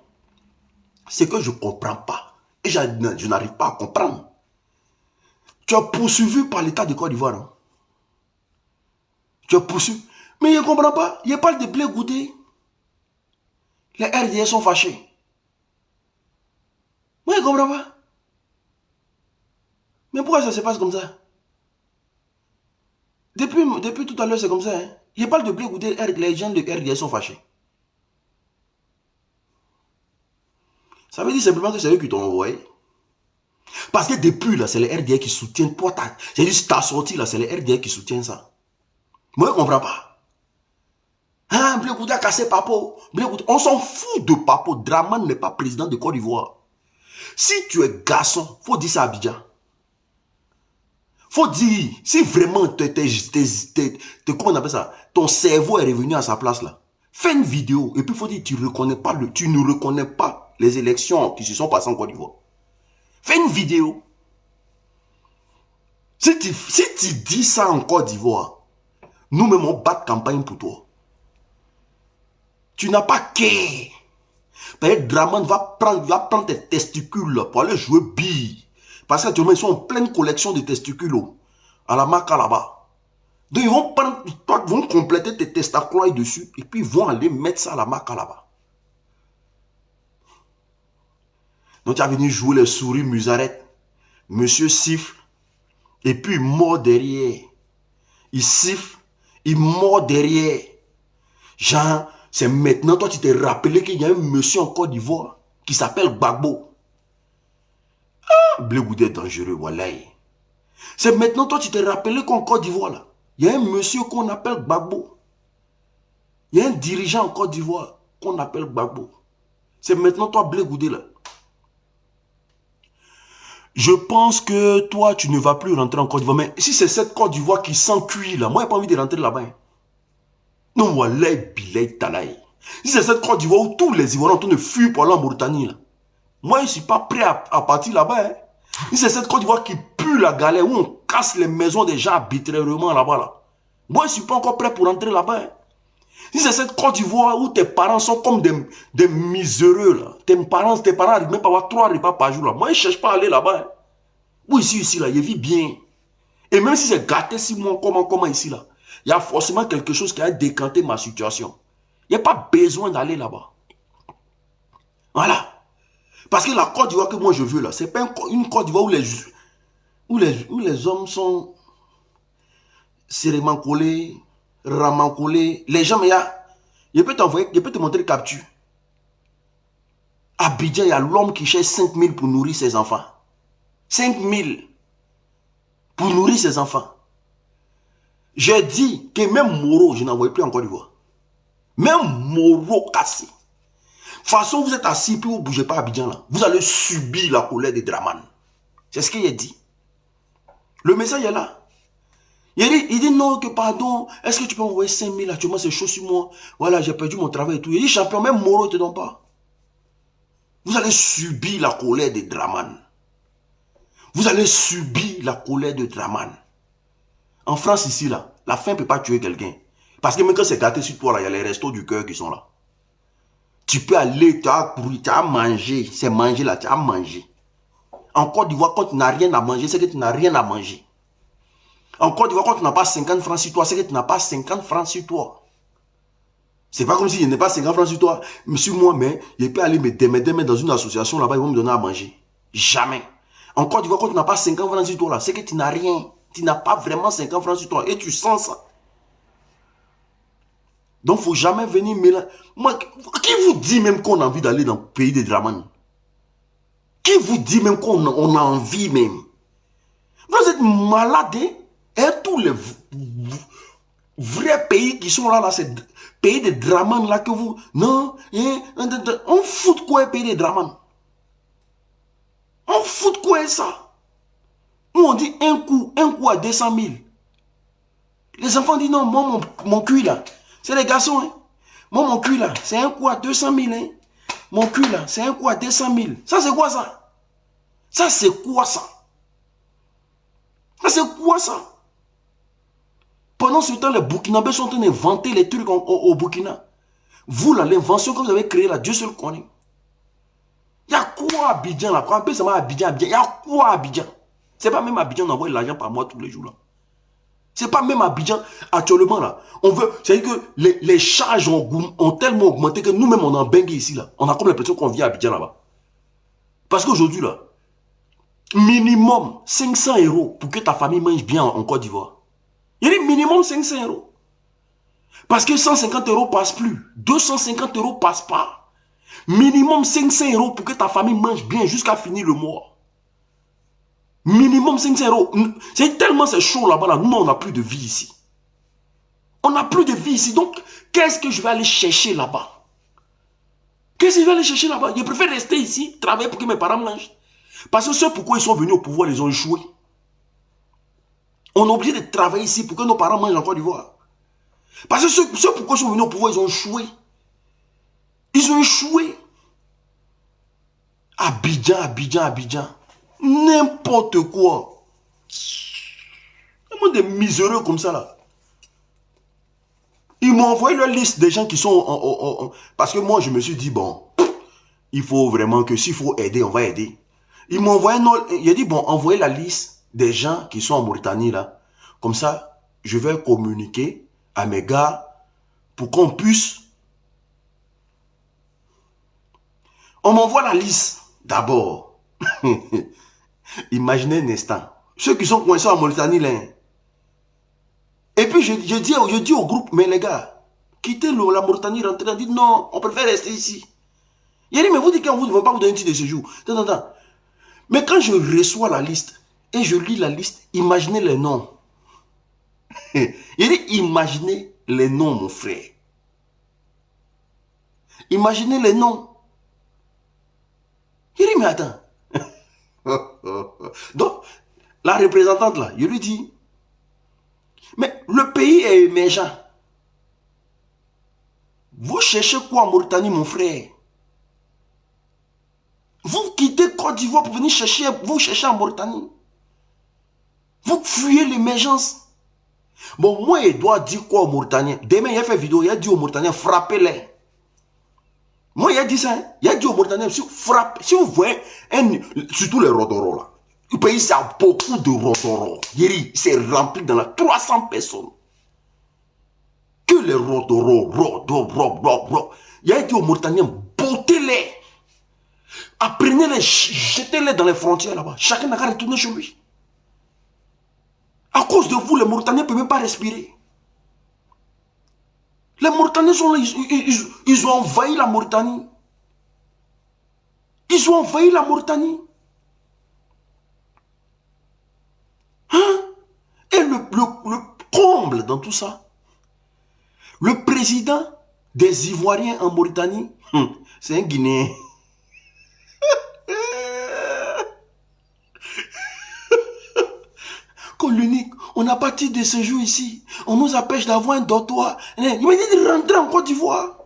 c'est que je ne comprends pas. Et je n'arrive pas à comprendre. Tu es poursuivi par l'État de Côte d'Ivoire. Hein? Tu es poursuivi. Mais je ne comprends pas. Il n'y a pas de blé goûté. Les RDS sont fâchés. Moi, je ne comprends pas. Mais pourquoi ça se passe comme ça? Depuis tout à l'heure, c'est comme ça. Hein? Il n'y a pas de blé goûté. Les gens de RDS sont fâchés. Ça veut dire simplement que c'est eux qui t'ont envoyé. Parce que depuis, là, c'est les RDA qui soutiennent. C'est juste ta sortie, là, c'est les RDA qui soutiennent ça. Moi, je ne comprends pas. Hein, Blé Goudé a cassé Papo. On s'en fout de Papo. Draman n'est pas président de Côte d'Ivoire. Si tu es garçon, il faut dire ça à Abidjan. Faut dire, si vraiment comment on appelle ça, ton cerveau est revenu à sa place là, fais une vidéo et puis il faut dire tu ne reconnais pas les élections qui se sont passées en Côte d'Ivoire. Fais une vidéo. Si tu dis ça en Côte d'Ivoire, nous-mêmes on bat campagne pour toi. Tu n'as pas qu'à. Draman va prendre tes testicules là, pour aller jouer bille. Parce qu'actuellement, ils sont en pleine collection de testicules à la marque là-bas. Donc, ils vont compléter tes testaculaires dessus et puis ils vont aller mettre ça à la marque là-bas. Donc, tu as venu jouer les souris musarettes. Monsieur siffle et puis il mord derrière. Il siffle, il mord derrière. Genre, c'est maintenant, toi, tu t'es rappelé qu'il y a un monsieur en Côte d'Ivoire qui s'appelle Gbagbo. Blé Goudé est dangereux, voilà. C'est maintenant, toi, tu t'es rappelé qu'en Côte d'Ivoire, là, il y a un monsieur qu'on appelle Gbagbo. Il y a un dirigeant en Côte d'Ivoire qu'on appelle Gbagbo. C'est maintenant toi, Blé Goudé, là. Je pense que toi, tu ne vas plus rentrer en Côte d'Ivoire. Mais si c'est cette Côte d'Ivoire qui s'encuit, là, moi, je n'ai pas envie de rentrer là-bas. Hein. Non, walay, bilay, talay. Si c'est cette Côte d'Ivoire où tous les Ivoiriens sont en train de fuir pour aller en Mauritanie, là, moi, je ne suis pas prêt à partir là-bas. Hein. Si c'est cette Côte d'Ivoire qui pue la galère, où on casse les maisons des gens arbitrairement là-bas, là, moi, je ne suis pas encore prêt pour rentrer là-bas. Hein. Si c'est cette Côte d'Ivoire où tes parents sont comme des miséreux, là. Tes parents n'arrivent même pas à avoir 3 repas par jour, là. Moi, je ne cherche pas à aller là-bas. Hein. Oui, ici, là, je vis bien. Et même si c'est gâté 6 mois, comment ici, là, il y a forcément quelque chose qui a décanté ma situation. Il n'y a pas besoin d'aller là-bas. Voilà. Parce que la Côte d'Ivoire que moi je veux, là, ce n'est pas une Côte d'Ivoire où les hommes sont serrement collés, rarement collés. Les gens, mais je peux t'envoyer, je peux te montrer capture. À Abidjan, il y a l'homme qui cherche 5 000 pour nourrir ses enfants. 5 000 pour nourrir ses enfants. J'ai dit que même Moro, je n'envoie plus en Côte d'Ivoire. Même Moro cassé. De toute façon, vous êtes assis puis vous ne bougez pas à Abidjan là. Vous allez subir la colère des Draman. C'est ce qu'il a dit. Le message est là. Il dit non, que pardon, est-ce que tu peux m'envoyer 5 000 actuellement, c'est chaud sur moi. Voilà, j'ai perdu mon travail et tout. Il dit champion, même Moro ne te donne pas. Vous allez subir la colère des Draman. Vous allez subir la colère de Draman. En France, ici, là, la faim ne peut pas tuer quelqu'un. Parce que même quand c'est gâté sur toi, là, il y a les restos du cœur qui sont là. Tu peux aller, tu as mangé. C'est manger là, tu as mangé. En Côte d'Ivoire, quand tu n'as rien à manger, c'est que tu n'as rien à manger. En Côte d'Ivoire, quand tu n'as pas 50 francs sur toi, c'est que tu n'as pas 50 francs sur toi. C'est pas comme si je n'ai pas 50 francs sur toi, sur moi, mais je peux aller me démettre dans une association là-bas, ils vont me donner à manger. Jamais. En Côte d'Ivoire, quand tu n'as pas 50 francs sur toi, là, c'est que tu n'as rien. Tu n'as pas vraiment 50 francs sur toi et tu sens ça. Donc, il ne faut jamais venir mélanger. Moi, qui vous dit même qu'on a envie d'aller dans le pays des Draman? Qui vous dit même qu'on a envie même? Vous êtes malade, hein? Et tous les vrais pays qui sont là, c'est pays des Draman là que vous... Non, on fout de quoi pays des Draman? On fout de quoi ça? Nous on dit un coup à 200 000. Les enfants disent non, moi mon cul là, c'est les garçons. Hein. Moi mon cul là, c'est un coup à 200 000. Hein. Mon cul là, c'est un coup à 200 000. Ça c'est quoi ça? Ça c'est quoi ça? Ça c'est quoi ça? Pendant ce temps, les Burkinabés sont en train d'inventer les trucs au Burkina. Vous là, l'invention que vous avez créée là, Dieu seul connaît. Il y a quoi à Abidjan là? Quand on à Abidjan, il y a quoi à Abidjan? C'est pas même Abidjan, on envoie l'argent par mois tous les jours là. C'est pas même Abidjan actuellement là. On veut, c'est-à-dire que les charges ont tellement augmenté que nous-mêmes on en bengue ici là. On a comme l'impression qu'on vit à Abidjan là-bas. Parce qu'aujourd'hui là, minimum 500 € pour que ta famille mange bien en Côte d'Ivoire. Il y a minimum 500 €. Parce que 150 € passe plus. 250 € passe pas. Minimum 500 € pour que ta famille mange bien jusqu'à finir le mois. Minimum 500 €. C'est tellement c'est chaud là-bas, là. Nous, on n'a plus de vie ici. On n'a plus de vie ici. Donc, qu'est-ce que je vais aller chercher là-bas? Qu'est-ce que je vais aller chercher là-bas? Je préfère rester ici, travailler pour que mes parents mangent. Parce que ceux pourquoi ils sont venus au pouvoir, ils ont échoué. On est obligé de travailler ici pour que nos parents mangent en Côte d'Ivoire. Parce que ceux pourquoi ils sont venus au pouvoir, ils ont échoué. Ils ont échoué. Abidjan, Abidjan, Abidjan. N'importe quoi. Des miséreux comme ça là. Ils m'ont envoyé la liste des gens qui sont parce que moi je me suis dit bon, il faut vraiment que s'il faut aider, on va aider. Ils m'ont envoyé il a dit bon, envoyez la liste des gens qui sont en Mauritanie là. Comme ça, je vais communiquer à mes gars pour qu'on puisse. On m'envoie la liste d'abord. Imaginez un instant. Ceux qui sont coincés en Mauritanie là. Et puis je dis au groupe, mais les gars, quittez la Mauritanie, rentrez, on dit non, on préfère rester ici. Il a dit, mais vous dites qu'on ne veut pas vous donner un titre de séjour. Attends. Mais quand je reçois la liste et je lis la liste, imaginez les noms. Il dit, imaginez les noms, mon frère. Imaginez les noms. Il dit, mais attends. Donc, la représentante là, je lui dis, mais le pays est émergent. Vous cherchez quoi en Mauritanie, mon frère? Vous quittez Côte d'Ivoire pour venir chercher, vous cherchez en Mauritanie. Vous fuyez l'émergence. Bon, moi, il doit dire quoi aux Mauritaniens? Demain, il a fait vidéo, il a dit aux Mauritaniens, frappez-les. Moi, il a dit ça, hein? Il a dit aux Mauritaniens, si vous voyez, surtout les Rodoro là, le pays, il y a beaucoup de Rodoro. C'est rempli dans la 300 personnes. Que les Rodoro, il a dit aux Mauritaniens, bottez-les. Apprenez-les, jetez-les dans les frontières là-bas. Chacun n'a qu'à retourner chez lui. À cause de vous, les Mauritaniens ne peuvent même pas respirer. Les Mauritaniens sont là, ils ont envahi la Mauritanie. Ils ont envahi la Mauritanie. Hein? Et le comble dans tout ça, le président des Ivoiriens en Mauritanie, c'est un Guinéen. L'unique, on n'a pas titre de séjour ici. On nous empêche d'avoir un dortoir. Il m'a dit de rentrer en Côte d'Ivoire.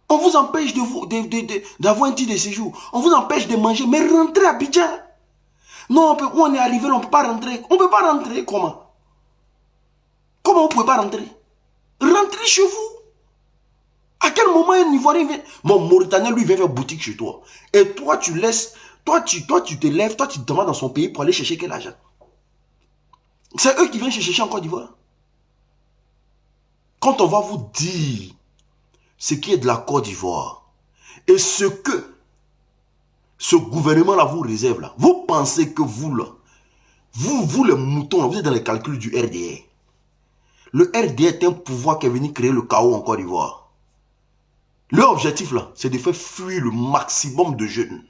On vous empêche d'avoir un titre de séjour. On vous empêche de manger. Mais rentrez à Abidjan. Non, où on est arrivé, on ne peut pas rentrer. On ne peut pas rentrer. Comment? Comment on ne peut pas rentrer? Rentrez chez vous. À quel moment un Ivoirien vient? Mon Mauritanien, lui, vient faire boutique chez toi. Et toi, tu laisses. Toi, tu te lèves. Toi, tu te demandes dans son pays pour aller chercher quel argent? C'est eux qui viennent chercher en Côte d'Ivoire. Quand on va vous dire ce qui est de la Côte d'Ivoire et ce que ce gouvernement-là vous réserve, là, vous pensez que vous, là, vous les moutons, là, vous êtes dans les calculs du RDR. Le RDR est un pouvoir qui est venu créer le chaos en Côte d'Ivoire. Leur objectif, là, c'est de faire fuir le maximum de jeunes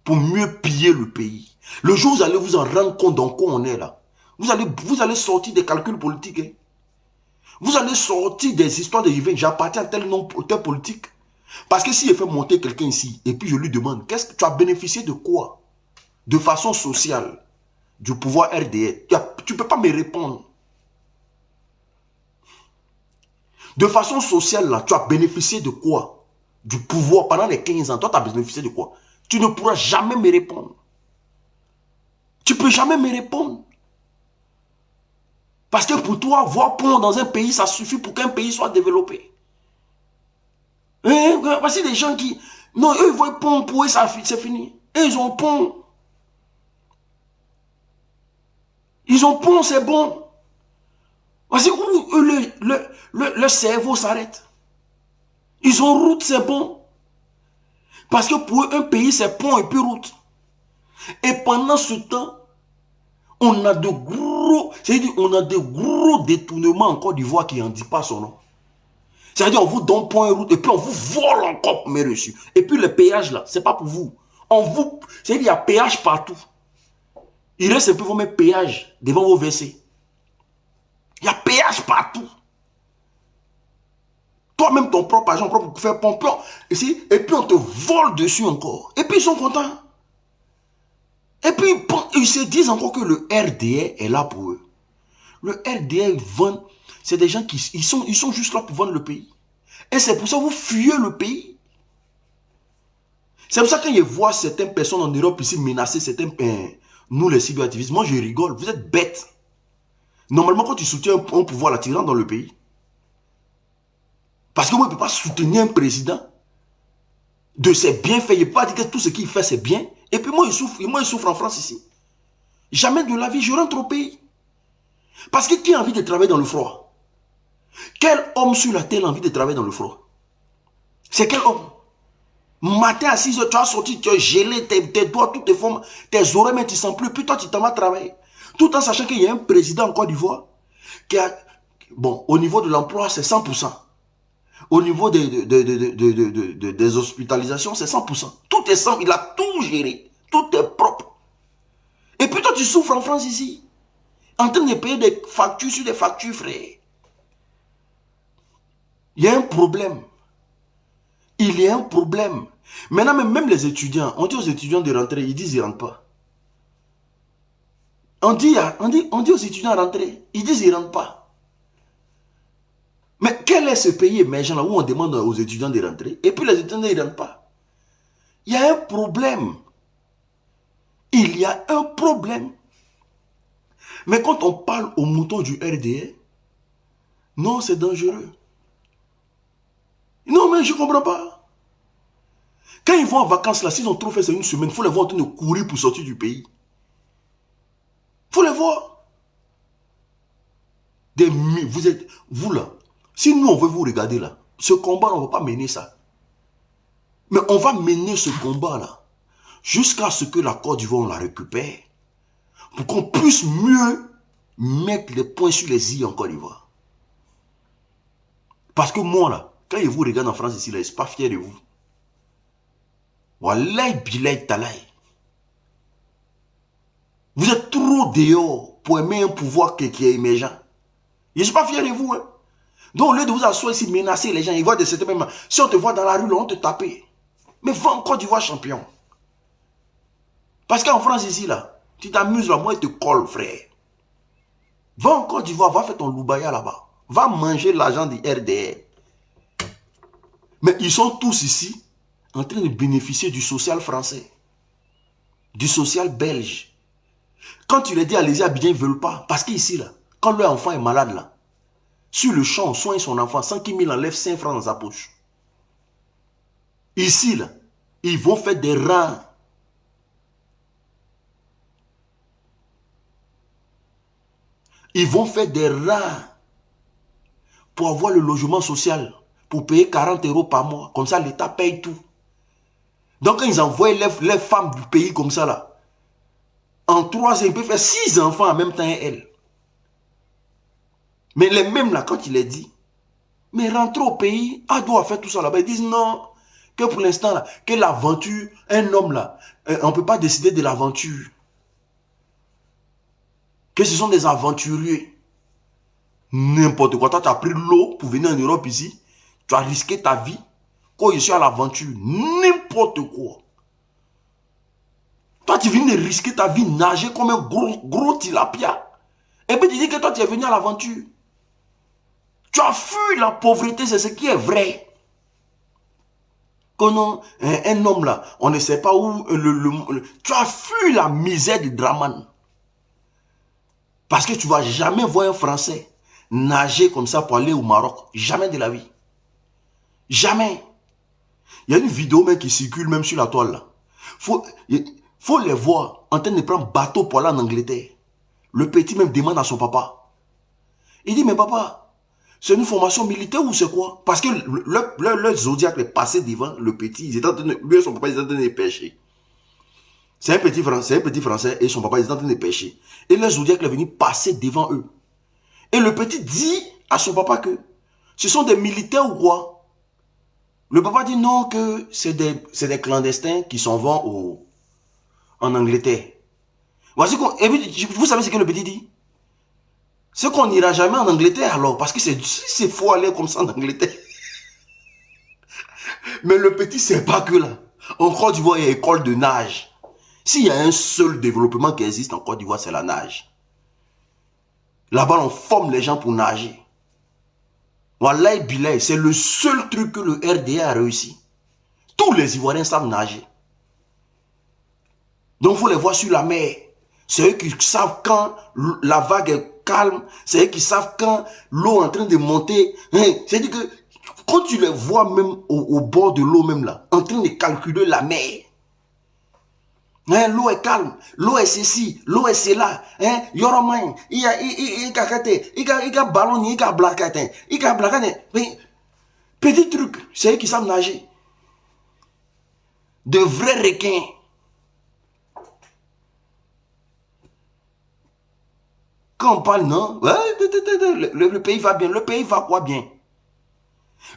pour mieux piller le pays. Le jour où vous allez vous en rendre compte dans quoi on est, là, vous allez sortir des calculs politiques. Hein. Vous allez sortir des histoires de j'appartiens à tel nom, tel politique. Parce que si je fais monter quelqu'un ici, et puis je lui demande, qu'est-ce que tu as bénéficié de quoi? De façon sociale, du pouvoir RDR. Tu ne peux pas me répondre. De façon sociale, là, tu as bénéficié de quoi? Du pouvoir pendant les 15 ans. Toi, tu as bénéficié de quoi? Tu ne pourras jamais me répondre. Tu ne peux jamais me répondre. Parce que pour toi, voir pont dans un pays, ça suffit pour qu'un pays soit développé. Voici des gens qui... Non, eux, ils voient pont, pour eux, c'est fini. Et ils ont pont. Ils ont pont, c'est bon. Voici où le cerveau s'arrête. Ils ont route, c'est bon. Parce que pour eux, un pays, c'est pont et puis route. Et pendant ce temps, on a de gros, c'est-à-dire on a de gros détournements en Côte d'Ivoire qui n'en dit pas son nom. C'est-à-dire on vous donne point et route et puis on vous vole encore mes reçus. Et puis le péage là, c'est pas pour vous. C'est-à-dire il y a péage partout. Il reste un peu vos mettre péage devant vos WC. Il y a péage partout. Toi-même ton propre agent, pour faire pompion. Et puis on te vole dessus encore. Et puis ils sont contents. Et puis, ils se disent encore que le RDR est là pour eux. Le RDR vend, c'est des gens qui ils sont juste là pour vendre le pays. Et c'est pour ça que vous fuyez le pays. C'est pour ça que quand je vois certaines personnes en Europe ici menacer certains, nous les cyberactivistes, moi je rigole, vous êtes bêtes. Normalement, quand tu soutiens un pouvoir, là, tu rentres dans le pays. Parce que moi, je ne peux pas soutenir un président de ses bienfaits. Il ne peut pas dire que tout ce qu'il fait, c'est bien. Et puis moi, il souffre en France ici. Jamais de la vie, je rentre au pays. Parce que qui a envie de travailler dans le froid? Quel homme sur la terre a envie de travailler dans le froid? C'est quel homme? Matin à 6 h, tu as sorti, tu as gelé tes doigts, toutes tes formes, tes oreilles, mais tu ne sens plus. Puis toi, tu t'en vas travailler. Tout en sachant qu'il y a un président en Côte d'Ivoire qui a... Bon, au niveau de l'emploi, c'est 100%. Au niveau des hospitalisations, c'est 100%. Tout est 100%. Il a tout géré. Tout est propre. Et puis toi, tu souffres en France ici. En train de payer des factures sur des factures, frère. Il y a un problème. Il y a un problème. Maintenant, même les étudiants, on dit aux étudiants de rentrer, ils disent qu'ils ne rentrent pas. On dit aux étudiants de rentrer, ils disent qu'ils ne rentrent pas. Mais quel est ce pays émergent là où on demande aux étudiants de rentrer et puis les étudiants ne rentrent pas? Il y a un problème. Il y a un problème. Mais quand on parle aux moutons du RDR, non, c'est dangereux. Non, mais je ne comprends pas. Quand ils vont en vacances là, s'ils ont trop fait, c'est une semaine, il faut les voir en train de courir pour sortir du pays. Il faut les voir. Vous là, si nous on veut vous regarder là, ce combat, on ne va pas mener ça. Mais on va mener ce combat là, jusqu'à ce que la Côte d'Ivoire on la récupère, pour qu'on puisse mieux mettre les points sur les i en Côte d'Ivoire. Parce que moi là, quand ils vous regardent en France ici, là, ils ne sont pas fiers de vous. Wallahi bilay talay. Vous êtes trop dehors pour aimer un pouvoir qui est émergent. Je ne suis pas fier de vous. Hein. Donc au lieu de vous asseoir ici, menacer les gens, ils voient de cette même... Si on te voit dans la rue, là, on te tape. Mais va en Côte d'Ivoire champion. Parce qu'en France ici, là, tu t'amuses là, moi je te colle, frère. Va en Côte d'Ivoire, va faire ton loubaya là-bas. Va manger l'argent du RDR. Mais ils sont tous ici en train de bénéficier du social français, du social belge. Quand tu les dis allez-y à Abidjan, ils ne veulent pas. Parce qu'ici, là, quand leur enfant est malade, là, sur le champ, on soigne son enfant sans qu'il enlève 5 francs dans sa poche. Ici, là, ils vont faire des rangs. Ils vont faire des rangs pour avoir le logement social, pour payer 40 € par mois. Comme ça, l'État paye tout. Donc, quand ils envoient les femmes du pays comme ça, là, en 3 ans, ils peuvent faire 6 enfants en même temps elle. Mais les mêmes là, quand il les dit, mais rentrer au pays, à doit faire tout ça là-bas. Ils disent non, que pour l'instant là, que l'aventure, un homme là, on ne peut pas décider de l'aventure. Que ce sont des aventuriers. N'importe quoi. Toi, tu as pris l'eau pour venir en Europe ici. Tu as risqué ta vie. Quand je suis à l'aventure, n'importe quoi. Toi, tu viens de risquer ta vie, nager comme un gros tilapia. Et puis tu dis que toi, tu es venu à l'aventure. Tu as fui la pauvreté, c'est ce qui est vrai. Quand un homme là, on ne sait pas où, tu as fui la misère du Draman. Parce que tu ne vas jamais voir un Français nager comme ça pour aller au Maroc. Jamais de la vie. Jamais. Il y a une vidéo même qui circule même sur la toile là. Faut les voir en train de prendre bateau pour aller en Angleterre. Le petit même demande à son papa. Il dit, mais papa, c'est une formation militaire ou c'est quoi? Parce que le Zodiac est passé devant le petit. Lui et son papa, ils étaient en train de pêcher. C'est un petit Français et son papa, ils étaient en train de pêcher. Et le Zodiac est venu passer devant eux. Et le petit dit à son papa que ce sont des militaires ou quoi? Le papa dit non, que c'est des clandestins qui s'en vont en Angleterre. Voici et puis, vous savez ce que le petit dit? C'est qu'on n'ira jamais en Angleterre alors, parce que c'est faux aller comme ça en Angleterre. Mais le petit ne sait pas que là, en Côte d'Ivoire, il y a une école de nage. S'il y a un seul développement qui existe en Côte d'Ivoire, c'est la nage. Là-bas, on forme les gens pour nager. Wallahi bilay, c'est le seul truc que le RDA a réussi. Tous les Ivoiriens savent nager. Donc, il faut les voir sur la mer. C'est eux qui savent quand la vague est calme. C'est eux qui savent quand l'eau est en train de monter. C'est-à-dire que quand tu les vois même au bord de l'eau même là, en train de calculer la mer. L'eau est calme, l'eau est ceci, l'eau est cela. Il y aura moyen, il y a ballon, il y a blacate, il y a blacate. Mais petit truc, c'est eux qui savent nager. De vrais requins. Quand on parle, non, le pays va bien. Le pays va quoi bien?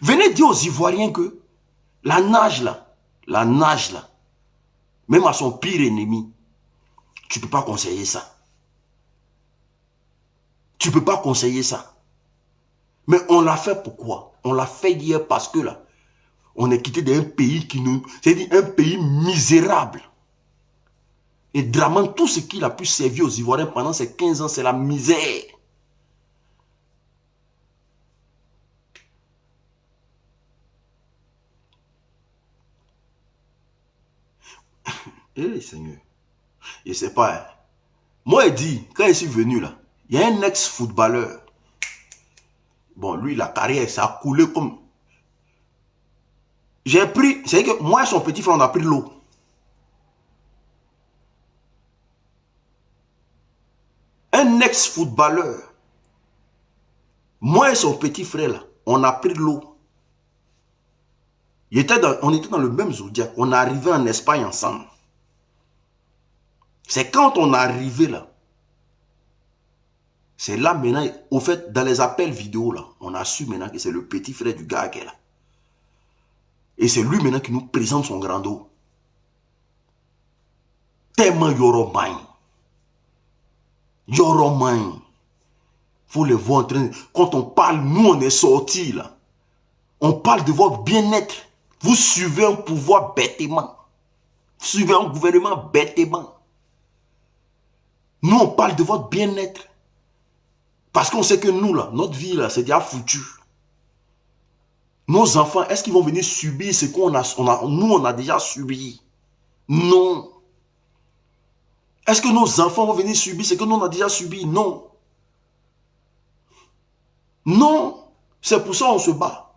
Venez dire aux Ivoiriens que la nage là, même à son pire ennemi, tu ne peux pas conseiller ça. Tu ne peux pas conseiller ça. Mais on l'a fait pourquoi? On l'a fait hier parce que là, On est quitté d'un pays qui nous... C'est-à-dire un pays misérable. Et Dramane, tout ce qu'il a pu servir aux Ivoiriens pendant ces 15 ans, c'est la misère. Eh Seigneur, je ne sais pas. Hein. Moi, il dit, quand je suis venu là, il y a un ex-footballeur. Bon, lui, la carrière, ça a coulé comme... J'ai pris... C'est que moi et son petit frère, on a pris l'eau. Un ex-footballeur. Moi et son petit frère, là, on a pris l'eau. On était dans le même zodiaque. On est arrivé en Espagne ensemble. C'est quand on est arrivé là. C'est là maintenant, au fait, dans les appels vidéo là, on a su maintenant que c'est le petit frère du gars qui est là. Et c'est lui maintenant qui nous présente son grand dos. Tellement Yoromain. Yoromain. Faut les voir en train de... Quand on parle, nous on est sortis là. On parle de votre bien-être. Vous suivez un pouvoir bêtement. Vous suivez un gouvernement bêtement. Nous on parle de votre bien-être. Parce qu'on sait que nous là, notre vie là, c'est déjà foutu. Nos enfants, est-ce qu'ils vont venir subir ce qu'on nous on a déjà subi? Non. Est-ce que nos enfants vont venir subir ce que nous on a déjà subi? Non. Non. C'est pour ça qu'on se bat.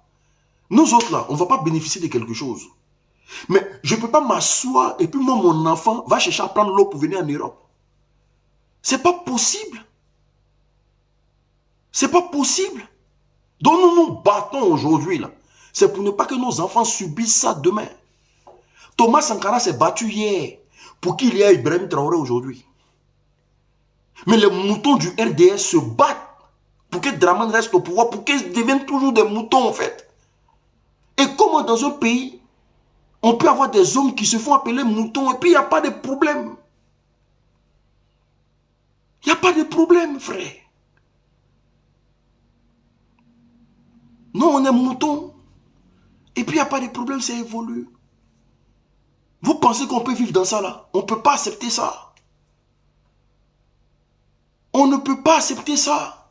Nous autres là, on ne va pas bénéficier de quelque chose. Mais je ne peux pas m'asseoir et puis moi, mon enfant va chercher à prendre l'eau pour venir en Europe. C'est pas possible. C'est pas possible. Donc nous nous battons aujourd'hui là. C'est pour ne pas que nos enfants subissent ça demain. Thomas Sankara s'est battu hier pour qu'il y ait Ibrahim Traoré aujourd'hui. Mais les moutons du RDS se battent pour que Dramane reste au pouvoir, pour qu'ils deviennent toujours des moutons en fait. Et comment dans un pays, on peut avoir des hommes qui se font appeler moutons et puis il n'y a pas de problème. Il n'y a pas de problème, frère. Non, on est moutons. Et puis il n'y a pas de problème, ça évolue. Vous pensez qu'on peut vivre dans ça là? On ne peut pas accepter ça. On ne peut pas accepter ça.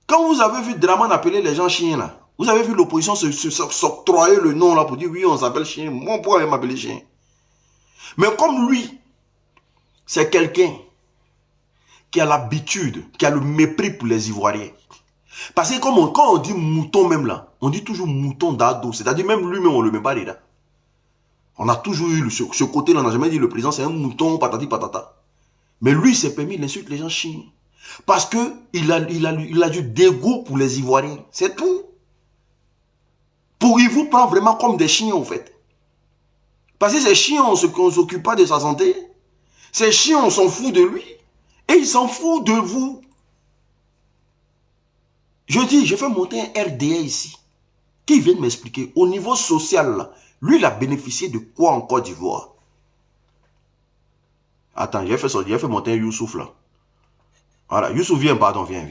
Quand vous avez vu Dramane appeler les gens chiens là, vous avez vu l'opposition s'octroyer le nom là pour dire oui on s'appelle chien, moi on pourrait m'appeler chien. Mais comme lui, c'est quelqu'un qui a l'habitude, qui a le mépris pour les Ivoiriens. Parce que quand on dit mouton même là, on dit toujours mouton d'ado, c'est-à-dire même lui-même on ne le met pas dedans. On a toujours eu ce côté-là, on n'a jamais dit le président c'est un mouton, patati patata. Mais lui, il s'est permis, il insulte les gens chiens. Parce qu'il a du dégoût pour les Ivoiriens. C'est tout. Il vous prend vraiment comme des chiens, en fait. Parce que ces chiens, on ne s'occupe pas de sa santé. Ces chiens, on s'en fout de lui. Et il s'en fout de vous. Je dis, je fais monter un RDA ici. Qui vient de m'expliquer, au niveau social, là, lui, il a bénéficié de quoi en Côte d'Ivoire? Attends, j'ai fait monter un Youssouf, là. Voilà, Youssouf, viens, pardon, viens.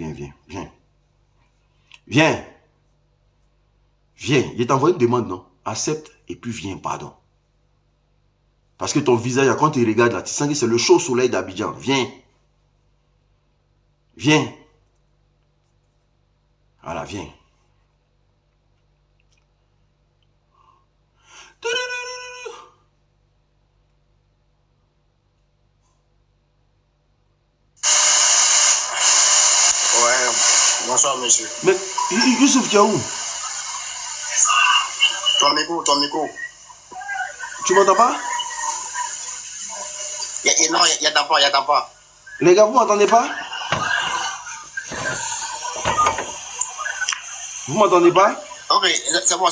Viens. Il t'envoie une demande, non? Accepte et puis viens, pardon. Parce que ton visage, quand tu regardes là, tu sens que c'est le chaud soleil d'Abidjan. Viens. Voilà, viens. Ouais, bonsoir monsieur. Mais Youssouf, tu es où? Ton micro. Tu m'entends pas? Non, il n'y a pas. Les gars, vous m'entendez pas? Vous m'entendez pas? Ok, c'est bon.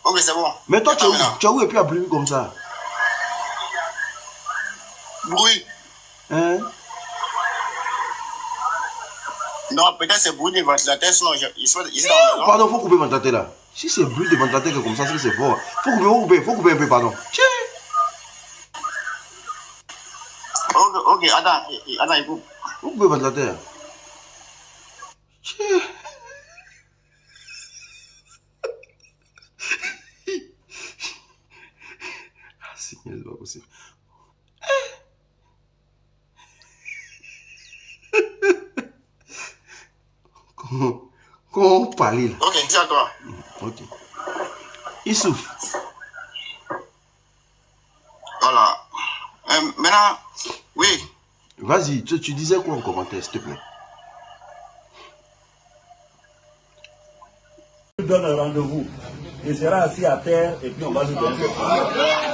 Ok, c'est bon. Mais toi, tu es où et puis à bruit comme ça? Bruit. Hein? Non, peut-être c'est bruit de ventilateur, sinon ici dans la maison. Pardon, faut couper le ventilateur là. Si c'est bruit de ventilateur comme ça, c'est que c'est fort. Faut couper un peu, pardon. Ok, attends, il faut. Faut couper le ventilateur. C'est pas possible. Comment parler là? Ok, c'est à toi. Ok. Issouf. Voilà. Maintenant, oui. Vas-y, tu disais quoi en commentaire, s'il te plaît? Je donne un rendez-vous. Il sera assis à terre et puis on va lui donner des problèmes.